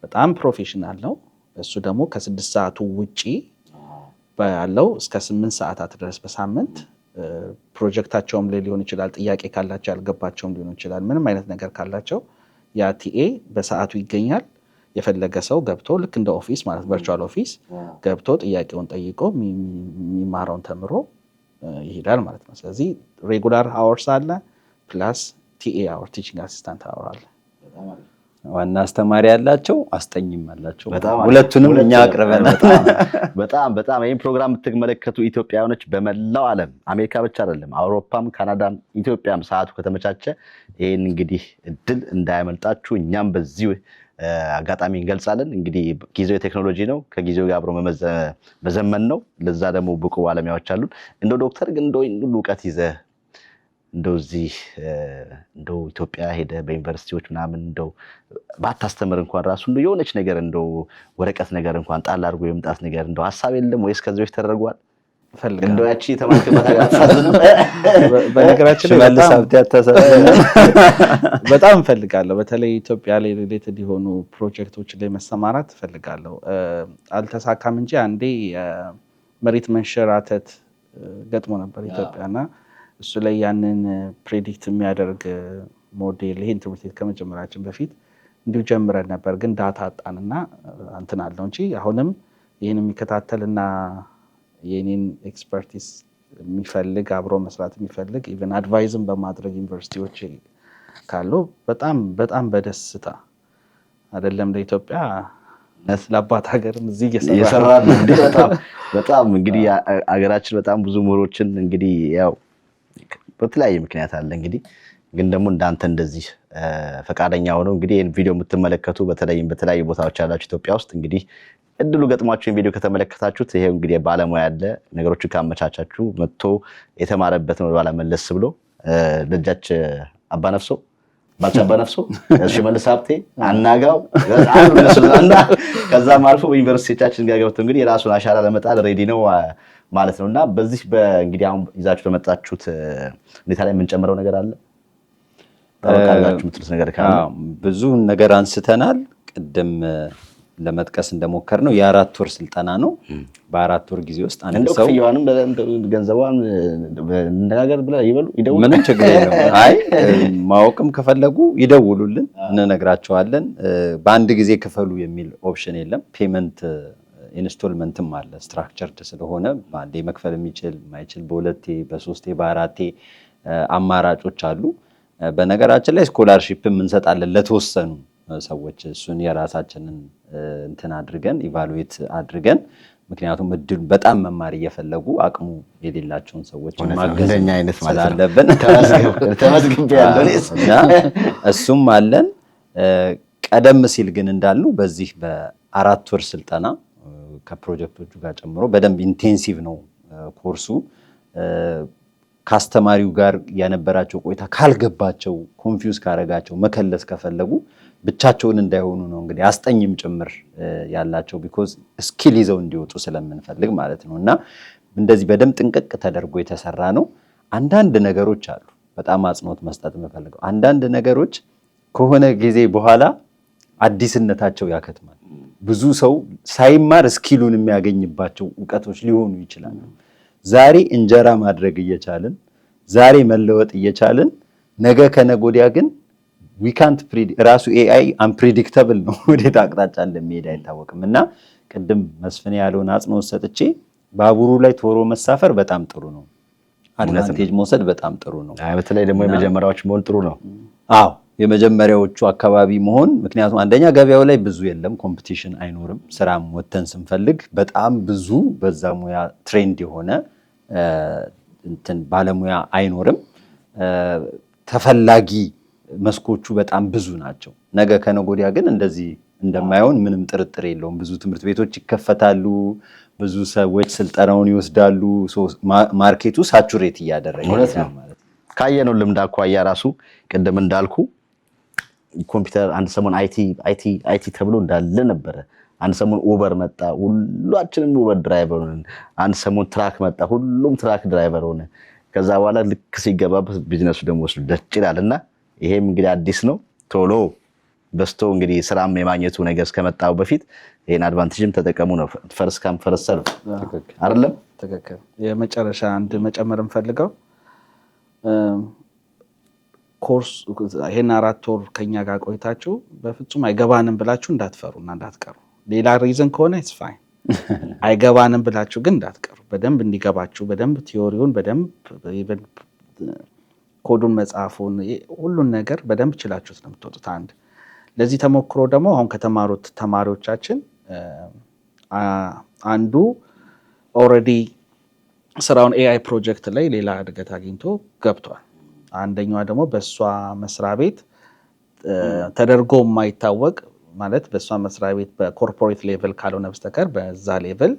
በጣም ፕሮፌሽናል ነው። እሱ ደግሞ ከ6 ሰዓቱ ውጪ ያለው እስከ 8 ሰዓታት ድረስ በሳምንት ፕሮጀክታቸውም ላይ ሊሆን ይችላል፣ ጥያቄ ካላቸው ያልገባቸውም ሊሆን ይችላል። ምንም አይነት ነገር ካላቸው ያ ቲኤ በሰዓቱ ይገኛል። የፈለገ ሰው ገብቶ ልክ እንደ ኦፊስ ማለት ቨርቹዋል ኦፊስ ገብቶ ጥያቄውን ጠይቆ የሚማረውን ተምሮ ይሄዳል ማለት ነው። ስለዚህ ሬጉላር አወርስ አለ ፕላስ ቲኤ አወር ቲቺንግ አሲስታንት አወር አለ። ዋና አስተማሪ ያላቸው አስጠኝም አላቸው። ሁለቱንም እኛ አቅርበናል። በጣም ይህን ፕሮግራም የምትመለከቱ ኢትዮጵያውያኖች በመላው ዓለም አሜሪካ ብቻ አይደለም አውሮፓም ካናዳም ኢትዮጵያም ሰዓቱ ከተመቻቸ ይህን እንግዲህ እድል እንዳያመልጣችሁ እኛም በዚህ አጋጣሚ እንገልጻለን። እንግዲህ ጊዜው የቴክኖሎጂ ነው፣ ከጊዜው ጋር አብሮ መዘመን ነው። ለዛ ደግሞ ብቁ ባለሙያዎች አሉን። እንደው ዶክተር ግን እንደው ሁሉ እውቀት ይዘህ እንደው እዚህ እንደው ኢትዮጵያ ሄደ በዩኒቨርሲቲዎች ምናምን እንደው ባታስተምር እንኳን ራሱ እንደው የሆነች ነገር እንደው ወረቀት ነገር እንኳን ጣል አድርጎ የምጣት ነገር እንደው ሐሳብ የለም ወይስ ከዚህ በፊት ተደርጓል? እንደው ያቺ ተማርከበት አታሳዝንም? በነገራችን ላይ መልስ ሀብት ያተሰጠኝ በጣም እፈልጋለሁ። በተለይ ኢትዮጵያ ላይ ሪሌትድ የሆኑ ፕሮጀክቶች ላይ መሰማራት እፈልጋለሁ። አልተሳካም እንጂ አንዴ መሬት መንሸራተት ገጥሞ ነበር ኢትዮጵያና እሱ ላይ ያንን ፕሬዲክት የሚያደርግ ሞዴል ይሄን ትምህርት ቤት ከመጀመራችን በፊት እንዲሁ ጀምረን ነበር፣ ግን ዳታ አጣንና እንትን አለው እንጂ አሁንም ይህን የሚከታተልና የኔን ኤክስፐርቲስ የሚፈልግ አብሮ መስራት የሚፈልግ ኢቨን አድቫይዝም በማድረግ ዩኒቨርሲቲዎች ካሉ በጣም በደስታ አይደለም ለኢትዮጵያ ለአባት ሀገርም እዚህ እየሰራ በጣም እንግዲህ ሀገራችን በጣም ብዙ ምሁሮችን እንግዲህ ያው በተለያየ ምክንያት አለ እንግዲህ ግን ደግሞ እንዳንተ እንደዚህ ፈቃደኛ ሆነው እንግዲህ ይሄን ቪዲዮ የምትመለከቱ በተለይም በተለያዩ ቦታዎች ያላችሁ ኢትዮጵያ ውስጥ እንግዲህ እድሉ ገጥሟችሁን ቪዲዮ ከተመለከታችሁት ይሄ እንግዲህ ባለሙያ ያለ ነገሮችን ካመቻቻችሁ መጥቶ የተማረበት ነው ባላ መለስ ብሎ ልጃች አባነፍሶ ባልቻ አባነፍሶ ሽመልስ ሀብቴ አናጋው እና ከዛም አልፎ በዩኒቨርሲቲዎቻችን ጋር ገብቶ እንግዲህ የራሱን አሻራ ለመጣል ሬዲ ነው ማለት ነውና በዚህ በእንግዲህ አሁን ይዛችሁ በመጣችሁት ሁኔታ ላይ የምንጨምረው ነገር አለ? ታውቃላችሁ የምትሉት ነገር ካለ? ብዙ ነገር አንስተናል። ቅድም ለመጥቀስ እንደሞከርነው የ4 ወር ስልጠና ነው። በ4 ወር ጊዜ ውስጥ አንድ ሰው ክፍያዋንም ገንዘቧን እንነጋገር ብላ ይደውሉ። ምንም ችግር የለውም። አይ ማወቅም ከፈለጉ ይደውሉልን፣ እንነግራቸዋለን። በአንድ ጊዜ ክፈሉ የሚል ኦፕሽን የለም። ፔመንት ኢንስቶልመንትም አለ። ስትራክቸርድ ስለሆነ በአንዴ መክፈል የሚችል ማይችል በሁለቴ በሶስቴ በአራቴ አማራጮች አሉ። በነገራችን ላይ ስኮላርሺፕም እንሰጣለን ለተወሰኑ ሰዎች። እሱን የራሳችንን እንትን አድርገን ኢቫሉዌት አድርገን ምክንያቱም እድል በጣም መማር እየፈለጉ አቅሙ የሌላቸውን ሰዎች ማገዝ ስላለብን እሱም አለን። ቀደም ሲል ግን እንዳልነው በዚህ በ4 ወር ስልጠና ከፕሮጀክቶቹ ጋር ጨምሮ በደንብ ኢንቴንሲቭ ነው ኮርሱ። ከአስተማሪው ጋር የነበራቸው ቆይታ ካልገባቸው ኮንፊውዝ ካረጋቸው መከለስ ከፈለጉ ብቻቸውን እንዳይሆኑ ነው እንግዲህ አስጠኝም ጭምር ያላቸው ቢኮዝ ስኪል ይዘው እንዲወጡ ስለምንፈልግ ማለት ነው። እና እንደዚህ በደንብ ጥንቅቅ ተደርጎ የተሰራ ነው። አንዳንድ ነገሮች አሉ በጣም አጽንኦት መስጠት የምፈልገው። አንዳንድ ነገሮች ከሆነ ጊዜ በኋላ አዲስነታቸው ያከትማል። ብዙ ሰው ሳይማር ስኪሉን የሚያገኝባቸው እውቀቶች ሊሆኑ ይችላሉ። ዛሬ እንጀራ ማድረግ እየቻልን ዛሬ መለወጥ እየቻልን ነገ ከነገ ወዲያ ግን we can't predict ራሱ AI unpredictable ነው። ወዴት አቅጣጫ እንደሚሄድ አይታወቅም። እና ቅድም መስፍን ያለውን አጽንኦት ሰጥቼ ባቡሩ ላይ ቶሮ መሳፈር በጣም ጥሩ ነው። አድቫንቴጅ መውሰድ በጣም ጥሩ ነው። በተለይ ደግሞ የመጀመሪያዎች መሆን ጥሩ ነው። አዎ የመጀመሪያዎቹ አካባቢ መሆን፣ ምክንያቱም አንደኛ ገበያው ላይ ብዙ የለም፣ ኮምፒቲሽን አይኖርም። ስራም ወተን ስንፈልግ በጣም ብዙ በዛ ሙያ ትሬንድ የሆነ እንትን ባለሙያ አይኖርም። ተፈላጊ መስኮቹ በጣም ብዙ ናቸው። ነገ ከነገ ወዲያ ግን እንደዚህ እንደማይሆን ምንም ጥርጥር የለውም። ብዙ ትምህርት ቤቶች ይከፈታሉ፣ ብዙ ሰዎች ስልጠናውን ይወስዳሉ። ማርኬቱ ሳቹሬት እያደረገ ማለት ነው። ካየነው ልምድ አኳያ ራሱ ቅድም እንዳልኩ ኮምፒውተር አንድ ሰሞን አይቲ ተብሎ እንዳለ ነበረ። አንድ ሰሞን ኡበር መጣ፣ ሁላችንም ኡበር ድራይቨር ሆነን። አንድ ሰሞን ትራክ መጣ፣ ሁሉም ትራክ ድራይቨር ሆነ። ከዛ በኋላ ልክ ሲገባበት ቢዝነሱ ደግሞ ወስዶ ደጭ ይላልና ይሄም እንግዲህ አዲስ ነው። ቶሎ በስቶ እንግዲህ ስራም የማግኘቱ ነገር እስከመጣው በፊት ይሄን አድቫንቴጅም ተጠቀሙ ነው። ፈርስ ካም ፈርስ ሰርቭ አይደለም? ትክክል። የመጨረሻ አንድ መጨመር እንፈልገው ኮርስ ይሄን 4 ወር ከኛ ጋር ቆይታችሁ በፍጹም አይገባንም ብላችሁ እንዳትፈሩና እንዳትቀሩ። ሌላ ሪዝን ከሆነ ኢትስ ፋይን። አይገባንም ብላችሁ ግን እንዳትቀሩ። በደንብ እንዲገባችሁ በደንብ ቲዮሪውን በደንብ ኮዱን መጻፉን ሁሉን ነገር በደንብ ችላችሁት ነው የምትወጡት። አንድ ለዚህ ተሞክሮ ደግሞ አሁን ከተማሩት ተማሪዎቻችን አንዱ ኦልሬዲ ስራውን ኤአይ ፕሮጀክት ላይ ሌላ እድገት አግኝቶ ገብቷል። አንደኛዋ ደግሞ በእሷ መስሪያ ቤት ተደርጎ የማይታወቅ ማለት በእሷ መስሪያ ቤት በኮርፖሬት ሌቭል ካልሆነ በስተቀር በዛ ሌቭል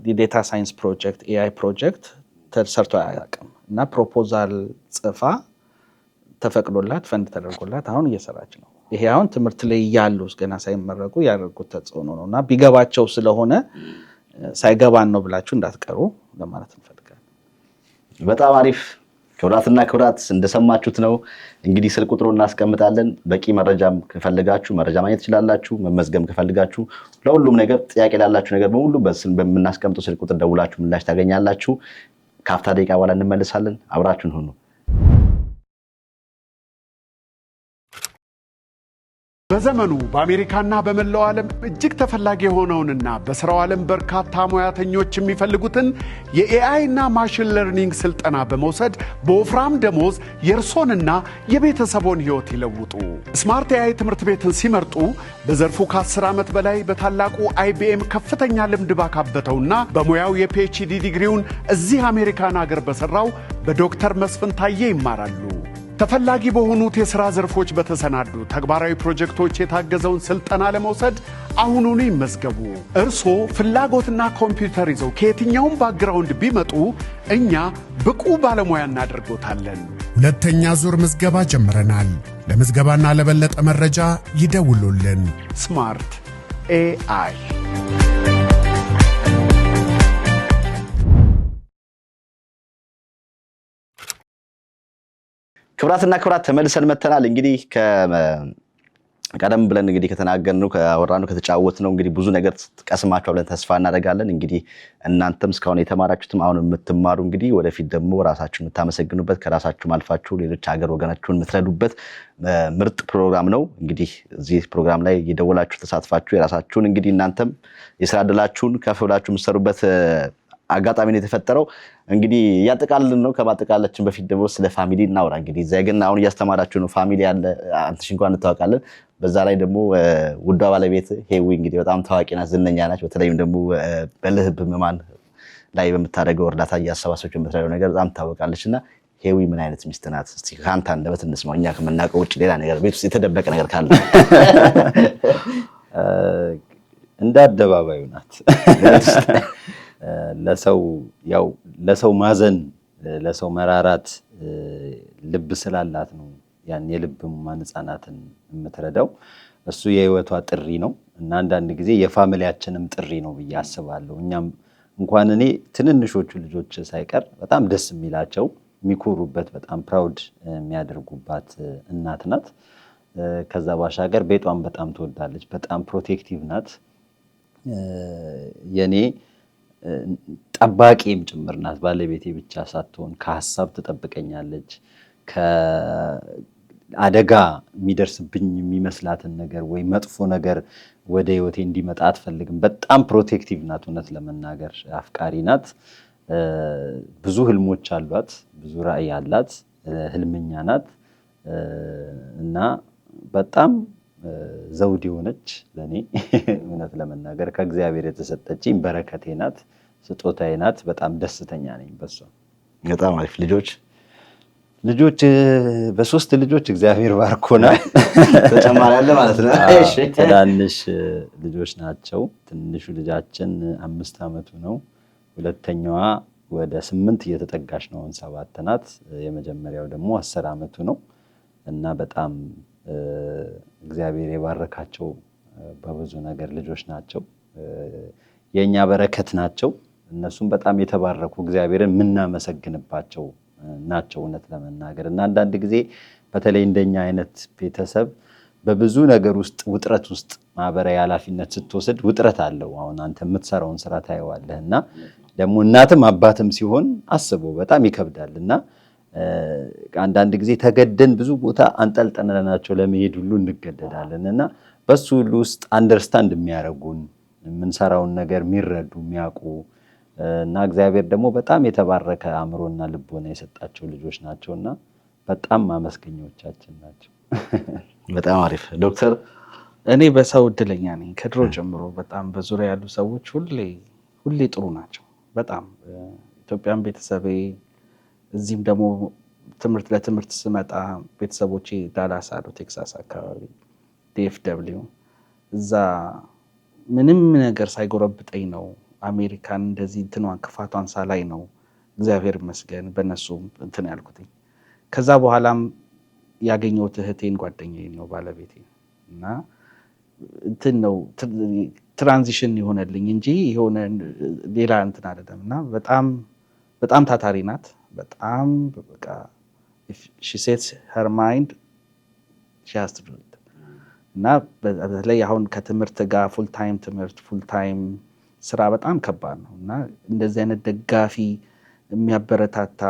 የዴታ ሳይንስ ፕሮጀክት ኤአይ ፕሮጀክት ተሰርቶ አያውቅም እና ፕሮፖዛል ጽፋ ተፈቅዶላት ፈንድ ተደርጎላት አሁን እየሰራች ነው። ይሄ አሁን ትምህርት ላይ ያሉ ገና ሳይመረቁ ያደርጉት ተጽዕኖ ነው እና ቢገባቸው ስለሆነ ሳይገባን ነው ብላችሁ እንዳትቀሩ ለማለት እንፈልጋለን። በጣም አሪፍ። ክቡራትና ክቡራት እንደሰማችሁት ነው እንግዲህ ስልክ ቁጥሩን እናስቀምጣለን። በቂ መረጃም ከፈልጋችሁ መረጃ ማግኘት ትችላላችሁ። መመዝገም ከፈልጋችሁ ለሁሉም ነገር ጥያቄ ላላችሁ ነገር በሙሉ በምናስቀምጠው ስልክ ቁጥር ደውላችሁ ምላሽ ታገኛላችሁ። ከአፍታ ደቂቃ በኋላ እንመለሳለን። አብራችሁን ሁኑ። በዘመኑ በአሜሪካና በመላው ዓለም እጅግ ተፈላጊ የሆነውንና በስራው ዓለም በርካታ ሙያተኞች የሚፈልጉትን የኤአይ እና ማሽን ለርኒንግ ስልጠና በመውሰድ በወፍራም ደሞዝ የእርሶንና የቤተሰቦን ሕይወት ይለውጡ። ስማርት ኤአይ ትምህርት ቤትን ሲመርጡ በዘርፉ ከ10 ዓመት በላይ በታላቁ IBM ከፍተኛ ልምድ ባካበተውና በሙያው የፒኤችዲ ዲግሪውን እዚህ አሜሪካን ሀገር በሰራው በዶክተር መስፍን ታዬ ይማራሉ። ተፈላጊ በሆኑት የሥራ ዘርፎች በተሰናዱ ተግባራዊ ፕሮጀክቶች የታገዘውን ስልጠና ለመውሰድ አሁኑኑ ይመዝገቡ። እርሶ ፍላጎትና ኮምፒውተር ይዘው ከየትኛውም ባክግራውንድ ቢመጡ እኛ ብቁ ባለሙያ እናደርጎታለን። ሁለተኛ ዙር ምዝገባ ጀምረናል። ለምዝገባና ለበለጠ መረጃ ይደውሉልን። ስማርት ኤአይ። ክቡራትና ክቡራት ተመልሰን መተናል። እንግዲህ ቀደም ብለን እንግዲህ ከተናገርነው ከወራነው ከተጫወትነው እንግዲህ ብዙ ነገር ቀስማችሁ ብለን ተስፋ እናደርጋለን። እንግዲህ እናንተም እስካሁን የተማራችሁትም አሁን የምትማሩ እንግዲህ ወደፊት ደግሞ ራሳችሁን የምታመሰግኑበት ከራሳችሁም አልፋችሁ ሌሎች ሀገር ወገናችሁን የምትረዱበት ምርጥ ፕሮግራም ነው። እንግዲህ እዚህ ፕሮግራም ላይ የደወላችሁ ተሳትፋችሁ የራሳችሁን እንግዲህ እናንተም የስራ ዕድላችሁን ከፍ ብላችሁ የምትሰሩበት አጋጣሚ ነው የተፈጠረው። እንግዲህ ያጠቃልልን ነው። ከማጠቃለላችን በፊት ደግሞ ስለ ፋሚሊ እናውራ። እንግዲህ እዚያ ግን አሁን እያስተማራችሁ ነው። ፋሚሊ ያለ አንተሽ እንኳን እንታወቃለን። በዛ ላይ ደግሞ ውዷ ባለቤት ሄዊ እንግዲህ በጣም ታዋቂ ናት፣ ዝነኛ ናት። በተለይም ደግሞ በልብ ህሙማን ላይ በምታደርገው እርዳታ እያሰባሰበች የምትረዳው ነገር በጣም ታወቃለች። እና ሄዊ ምን አይነት ሚስት ናት? እስቲ ከአንተ አንደበት እንስማው። እኛ ከምናውቀው ውጭ ሌላ ነገር ቤት ውስጥ የተደበቀ ነገር ካለ እንደ አደባባዩ ናት። ለሰው ማዘን ለሰው መራራት ልብ ስላላት ነው ያን የልብ ህሙማን ህፃናትን የምትረዳው። እሱ የህይወቷ ጥሪ ነው እና አንዳንድ ጊዜ የፋሚሊያችንም ጥሪ ነው ብዬ አስባለሁ። እኛም እንኳን እኔ ትንንሾቹ ልጆች ሳይቀር በጣም ደስ የሚላቸው የሚኮሩበት በጣም ፕራውድ የሚያደርጉባት እናት ናት። ከዛ ባሻገር ቤቷን በጣም ትወዳለች። በጣም ፕሮቴክቲቭ ናት። የኔ ጠባቂም ጭምር ናት። ባለቤቴ ብቻ ሳትሆን ከሀሳብ ትጠብቀኛለች። ከአደጋ የሚደርስብኝ የሚመስላትን ነገር ወይ መጥፎ ነገር ወደ ህይወቴ እንዲመጣ አትፈልግም። በጣም ፕሮቴክቲቭ ናት። እውነት ለመናገር አፍቃሪ ናት። ብዙ ህልሞች አሏት። ብዙ ራዕይ አላት። ህልመኛ ናት እና በጣም ዘውድ የሆነች ለኔ እውነት ለመናገር ከእግዚአብሔር የተሰጠችኝ በረከቴ ናት፣ ስጦታዬ ናት። በጣም ደስተኛ ነኝ በሷ። በጣም አሪፍ። ልጆች በ3 ልጆች እግዚአብሔር ባርኮናል። ተጨማሪ አለ ማለት ነው። እሺ፣ ትናንሽ ልጆች ናቸው። ትንሹ ልጃችን 5 ዓመቱ ነው። ሁለተኛዋ ወደ 8 እየተጠጋች ነው፣ 7 ናት። የመጀመሪያው ደግሞ 10 ዓመቱ ነው እና በጣም እግዚአብሔር የባረካቸው በብዙ ነገር ልጆች ናቸው። የኛ በረከት ናቸው። እነሱም በጣም የተባረኩ እግዚአብሔርን የምናመሰግንባቸው ናቸው እውነት ለመናገር እና አንዳንድ ጊዜ በተለይ እንደኛ አይነት ቤተሰብ በብዙ ነገር ውስጥ ውጥረት ውስጥ ማህበራዊ ኃላፊነት ስትወስድ ውጥረት አለው። አሁን አንተ የምትሰራውን ስራ ታየዋለህ እና ደግሞ እናትም አባትም ሲሆን አስበው በጣም ይከብዳል እና አንዳንድ ጊዜ ተገደን ብዙ ቦታ አንጠልጠነናቸው ለመሄድ ሁሉ እንገደዳለን እና በሱ ሁሉ ውስጥ አንደርስታንድ የሚያደርጉን የምንሰራውን ነገር የሚረዱ የሚያውቁ እና እግዚአብሔር ደግሞ በጣም የተባረከ አእምሮና ልቦና የሰጣቸው ልጆች ናቸውና በጣም ማመስገኛዎቻችን ናቸው። በጣም አሪፍ ዶክተር። እኔ በሰው እድለኛ ነኝ። ከድሮ ጀምሮ በጣም በዙሪያ ያሉ ሰዎች ሁሌ ጥሩ ናቸው። በጣም ኢትዮጵያን ቤተሰቤ፣ እዚህም ደግሞ ለትምህርት ስመጣ ቤተሰቦቼ ዳላስ አሉ፣ ቴክሳስ አካባቢ DFW። እዛ ምንም ነገር ሳይጎረብጠኝ ነው አሜሪካን እንደዚህ እንትኗን ክፋቷን ሳላይ ነው እግዚአብሔር ይመስገን በእነሱ እንትን ያልኩትኝ። ከዛ በኋላም ያገኘሁት እህቴን ጓደኛዬን ነው ባለቤቴ እና እንትን ነው ትራንዚሽን ይሆነልኝ እንጂ የሆነ ሌላ እንትን አይደለም። እና በጣም ታታሪ ናት። በጣም በቃ she sets her mind she has to do it። እና በተለይ አሁን ከትምህርት ጋር ፉል ታይም ትምህርት ፉል ታይም ስራ በጣም ከባድ ነው እና እንደዚህ አይነት ደጋፊ የሚያበረታታ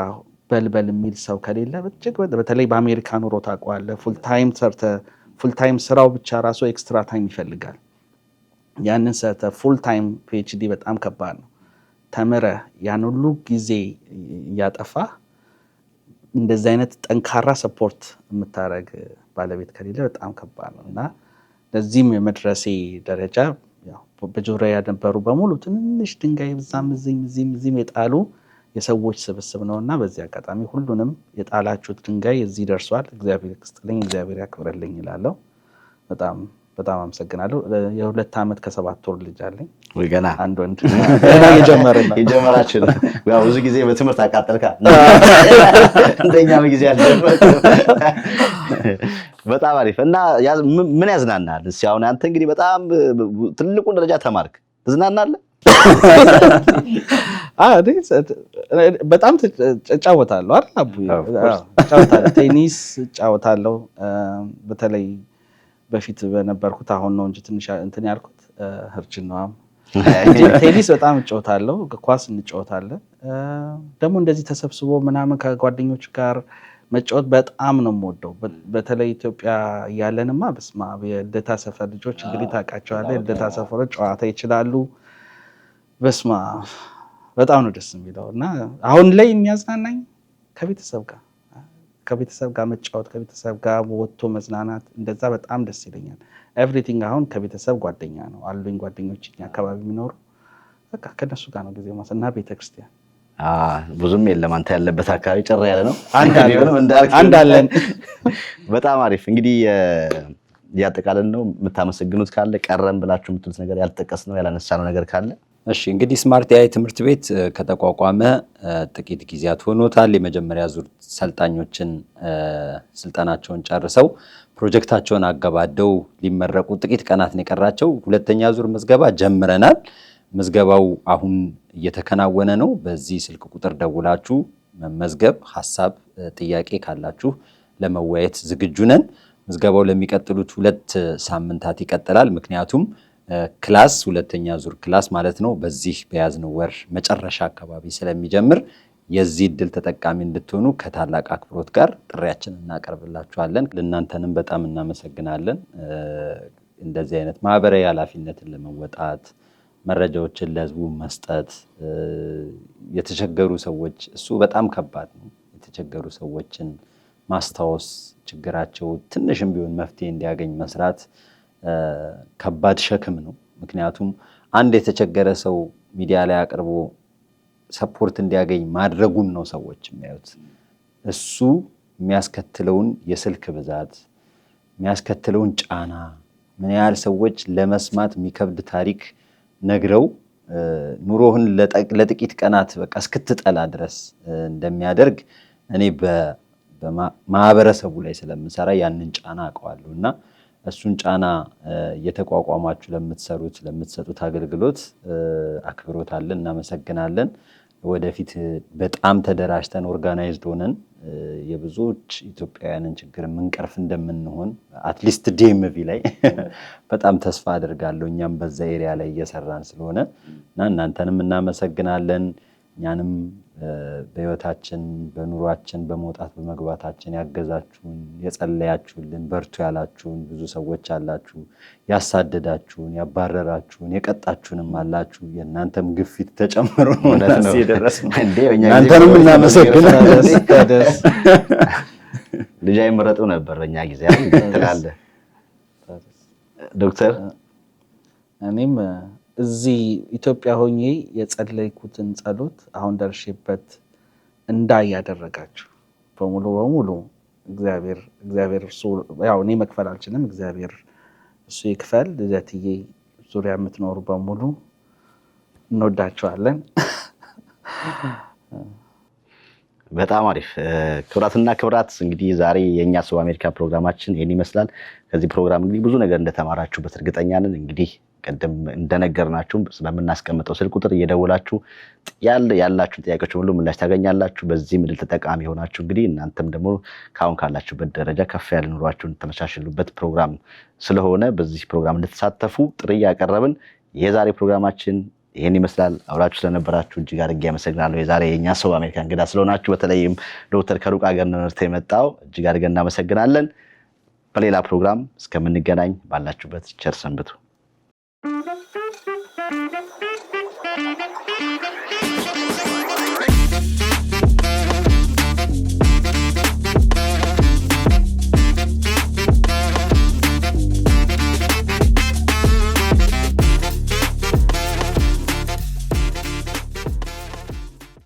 በልበል የሚል ሰው ከሌለ በተለይ በአሜሪካ ኑሮ ታውቀዋለህ። ፉል ታይም ስራው ብቻ ራሱ ኤክስትራ ታይም ይፈልጋል። ያንን ሰርተ ፉል ታይም PhD በጣም ከባድ ነው። ተምረህ ያን ሁሉ ጊዜ እያጠፋ እንደዚህ አይነት ጠንካራ ሰፖርት የምታደርግ ባለቤት ከሌለ በጣም ከባድ ነው እና ለዚህም የመድረሴ ደረጃ በጆሮዬ ያነበሩ በሙሉ ትንሽ ድንጋይ ብዛም እዚህም የጣሉ የሰዎች ስብስብ ነውና በዚህ አጋጣሚ ሁሉንም የጣላችሁት ድንጋይ እዚህ ደርሷል። እግዚአብሔር ይስጥልኝ፣ እግዚአብሔር ያክብርልኝ እላለሁ። በጣም አመሰግናለሁ። የ2 ዓመት ከ7 ወር ልጅ አለኝ። ወይ ገና አንድ ወንድ የጀመርን ነው። የጀመራችሁ ነው። ያው ብዙ ጊዜ በትምህርት አቃጠልካ እንደኛ ጊዜ ያልጀመረ። በጣም አሪፍ እና ምን ያዝናናል? እስኪ አሁን አንተ እንግዲህ በጣም ትልቁን ደረጃ ተማርክ፣ ትዝናናለህ? በጣም እጫወታለሁ አይደል አቡዬ? እጫወታለሁ፣ ቴኒስ እጫወታለሁ። በተለይ በፊት በነበርኩት አሁን ነው እንጂ ትንሽ እንትን ያልኩት እርጅናዋም። ቴኒስ በጣም እጫወታለሁ፣ ኳስ እንጫወታለን። ደግሞ እንደዚህ ተሰብስቦ ምናምን ከጓደኞች ጋር መጫወት በጣም ነው የምወደው። በተለይ ኢትዮጵያ ያለንማ በስማ የልደታ ሰፈር ልጆች እንግዲህ ታውቃቸዋለህ። የልደታ ሰፈሮች ጨዋታ ይችላሉ። በስማ በጣም ነው ደስ የሚለው እና አሁን ላይ የሚያዝናናኝ ከቤተሰብ ጋር መጫወት፣ ከቤተሰብ ጋር ወጥቶ መዝናናት፣ እንደዛ በጣም ደስ ይለኛል። ኤቭሪቲንግ አሁን ከቤተሰብ ጓደኛ ነው አሉኝ ጓደኞች አካባቢ የሚኖሩ በቃ ከነሱ ጋር ነው ጊዜ ማሳለፍ እና ቤተክርስቲያን ብዙም የለም። አንተ ያለበት አካባቢ ጭር ያለ ነው። አንድ አለን። በጣም አሪፍ እንግዲህ ያጠቃለን ነው። የምታመሰግኑት ካለ ቀረም ብላችሁ የምትሉት ነገር ያልተጠቀስ ነው ያላነሳነው ነገር ካለ? እሺ እንግዲህ ስማርት AI ትምህርት ቤት ከተቋቋመ ጥቂት ጊዜያት ሆኖታል። የመጀመሪያ ዙር ሰልጣኞችን ስልጠናቸውን ጨርሰው ፕሮጀክታቸውን አገባደው ሊመረቁ ጥቂት ቀናት ነው የቀራቸው። ሁለተኛ ዙር ምዝገባ ጀምረናል። ምዝገባው አሁን እየተከናወነ ነው። በዚህ ስልክ ቁጥር ደውላችሁ መመዝገብ፣ ሐሳብ ጥያቄ ካላችሁ ለመወያየት ዝግጁ ነን። ምዝገባው ለሚቀጥሉት 2 ሳምንታት ይቀጥላል። ምክንያቱም ክላስ ሁለተኛ ዙር ክላስ ማለት ነው በዚህ በያዝነው ወር መጨረሻ አካባቢ ስለሚጀምር የዚህ እድል ተጠቃሚ እንድትሆኑ ከታላቅ አክብሮት ጋር ጥሪያችንን እናቀርብላችኋለን። ለእናንተንም በጣም እናመሰግናለን። እንደዚህ አይነት ማህበራዊ ኃላፊነትን ለመወጣት መረጃዎችን ለህዝቡ መስጠት፣ የተቸገሩ ሰዎች እሱ በጣም ከባድ ነው። የተቸገሩ ሰዎችን ማስታወስ፣ ችግራቸው ትንሽም ቢሆን መፍትሄ እንዲያገኝ መስራት ከባድ ሸክም ነው። ምክንያቱም አንድ የተቸገረ ሰው ሚዲያ ላይ አቅርቦ ሰፖርት እንዲያገኝ ማድረጉን ነው ሰዎች የሚያዩት። እሱ የሚያስከትለውን የስልክ ብዛት፣ የሚያስከትለውን ጫና፣ ምን ያህል ሰዎች ለመስማት የሚከብድ ታሪክ ነግረው ኑሮህን ለጥቂት ቀናት በቃ እስክትጠላ ድረስ እንደሚያደርግ እኔ በማህበረሰቡ ላይ ስለምሰራ ያንን ጫና አውቀዋለሁ እና እሱን ጫና እየተቋቋማችሁ ለምትሰጡት አገልግሎት አክብሮት አለን። እናመሰግናለን። ወደፊት በጣም ተደራጅተን ኦርጋናይዝድ ሆነን የብዙዎች ኢትዮጵያውያንን ችግር የምንቀርፍ እንደምንሆን አትሊስት DMV ላይ በጣም ተስፋ አድርጋለሁ። እኛም በዛ ኤሪያ ላይ እየሰራን ስለሆነ እና እናንተንም እናመሰግናለን። እኛንም በህይወታችን በኑሯችን በመውጣት በመግባታችን ያገዛችሁን የጸለያችሁልን በርቱ ያላችሁን ብዙ ሰዎች አላችሁ። ያሳደዳችሁን ያባረራችሁን የቀጣችሁንም አላችሁ። የእናንተም ግፊት ተጨምሮ ነው ለዚህ ደረስነው። እናንተንም እናመሰግናለን። ልጅ አይመረጡ ነበር በእኛ ጊዜ ትላለህ ዶክተር። እኔም እዚህ ኢትዮጵያ ሆኜ የጸለይኩትን ጸሎት አሁን ደርሼበት እንዳያደረጋችሁ በሙሉ እግዚአብሔር እሱ ያው እኔ መክፈል አልችልም፣ እግዚአብሔር እሱ ይክፈል። ልደትዬ ዙሪያ የምትኖሩ በሙሉ እንወዳችኋለን። በጣም አሪፍ ክብራትና ክብራት፣ እንግዲህ ዛሬ የኛ ሰው አሜሪካ ፕሮግራማችን ይሄን ይመስላል። ከዚህ ፕሮግራም እንግዲህ ብዙ ነገር እንደተማራችሁበት እርግጠኛ ነን። እንግዲህ ቀደም እንደነገርናችሁ ስለምናስቀምጠው ስልክ ቁጥር እየደወላችሁ ያላችሁን ጥያቄዎች ሁሉ ምላሽ ታገኛላችሁ። በዚህ ምድል ተጠቃሚ ሆናችሁ እንግዲህ እናንተም ደግሞ ካሁን ካላችሁበት ደረጃ ከፍ ያለ ኑሯችሁን ተመሻሽሉበት ፕሮግራም ስለሆነ በዚህ ፕሮግራም እንድትሳተፉ ጥሪ ያቀረብን። የዛሬ ፕሮግራማችን ይሄን ይመስላል። አብራችሁ ስለነበራችሁ እጅግ አድርጌ አመሰግናለሁ። የዛሬ የኛ ሰው አሜሪካ እንግዳ ስለሆናችሁ በተለይም ዶክተር ከሩቅ ሀገር ነው የመጣው እጅግ አድርገን እናመሰግናለን። በሌላ ፕሮግራም እስከምንገናኝ ባላችሁበት ቸር ሰንብቱ።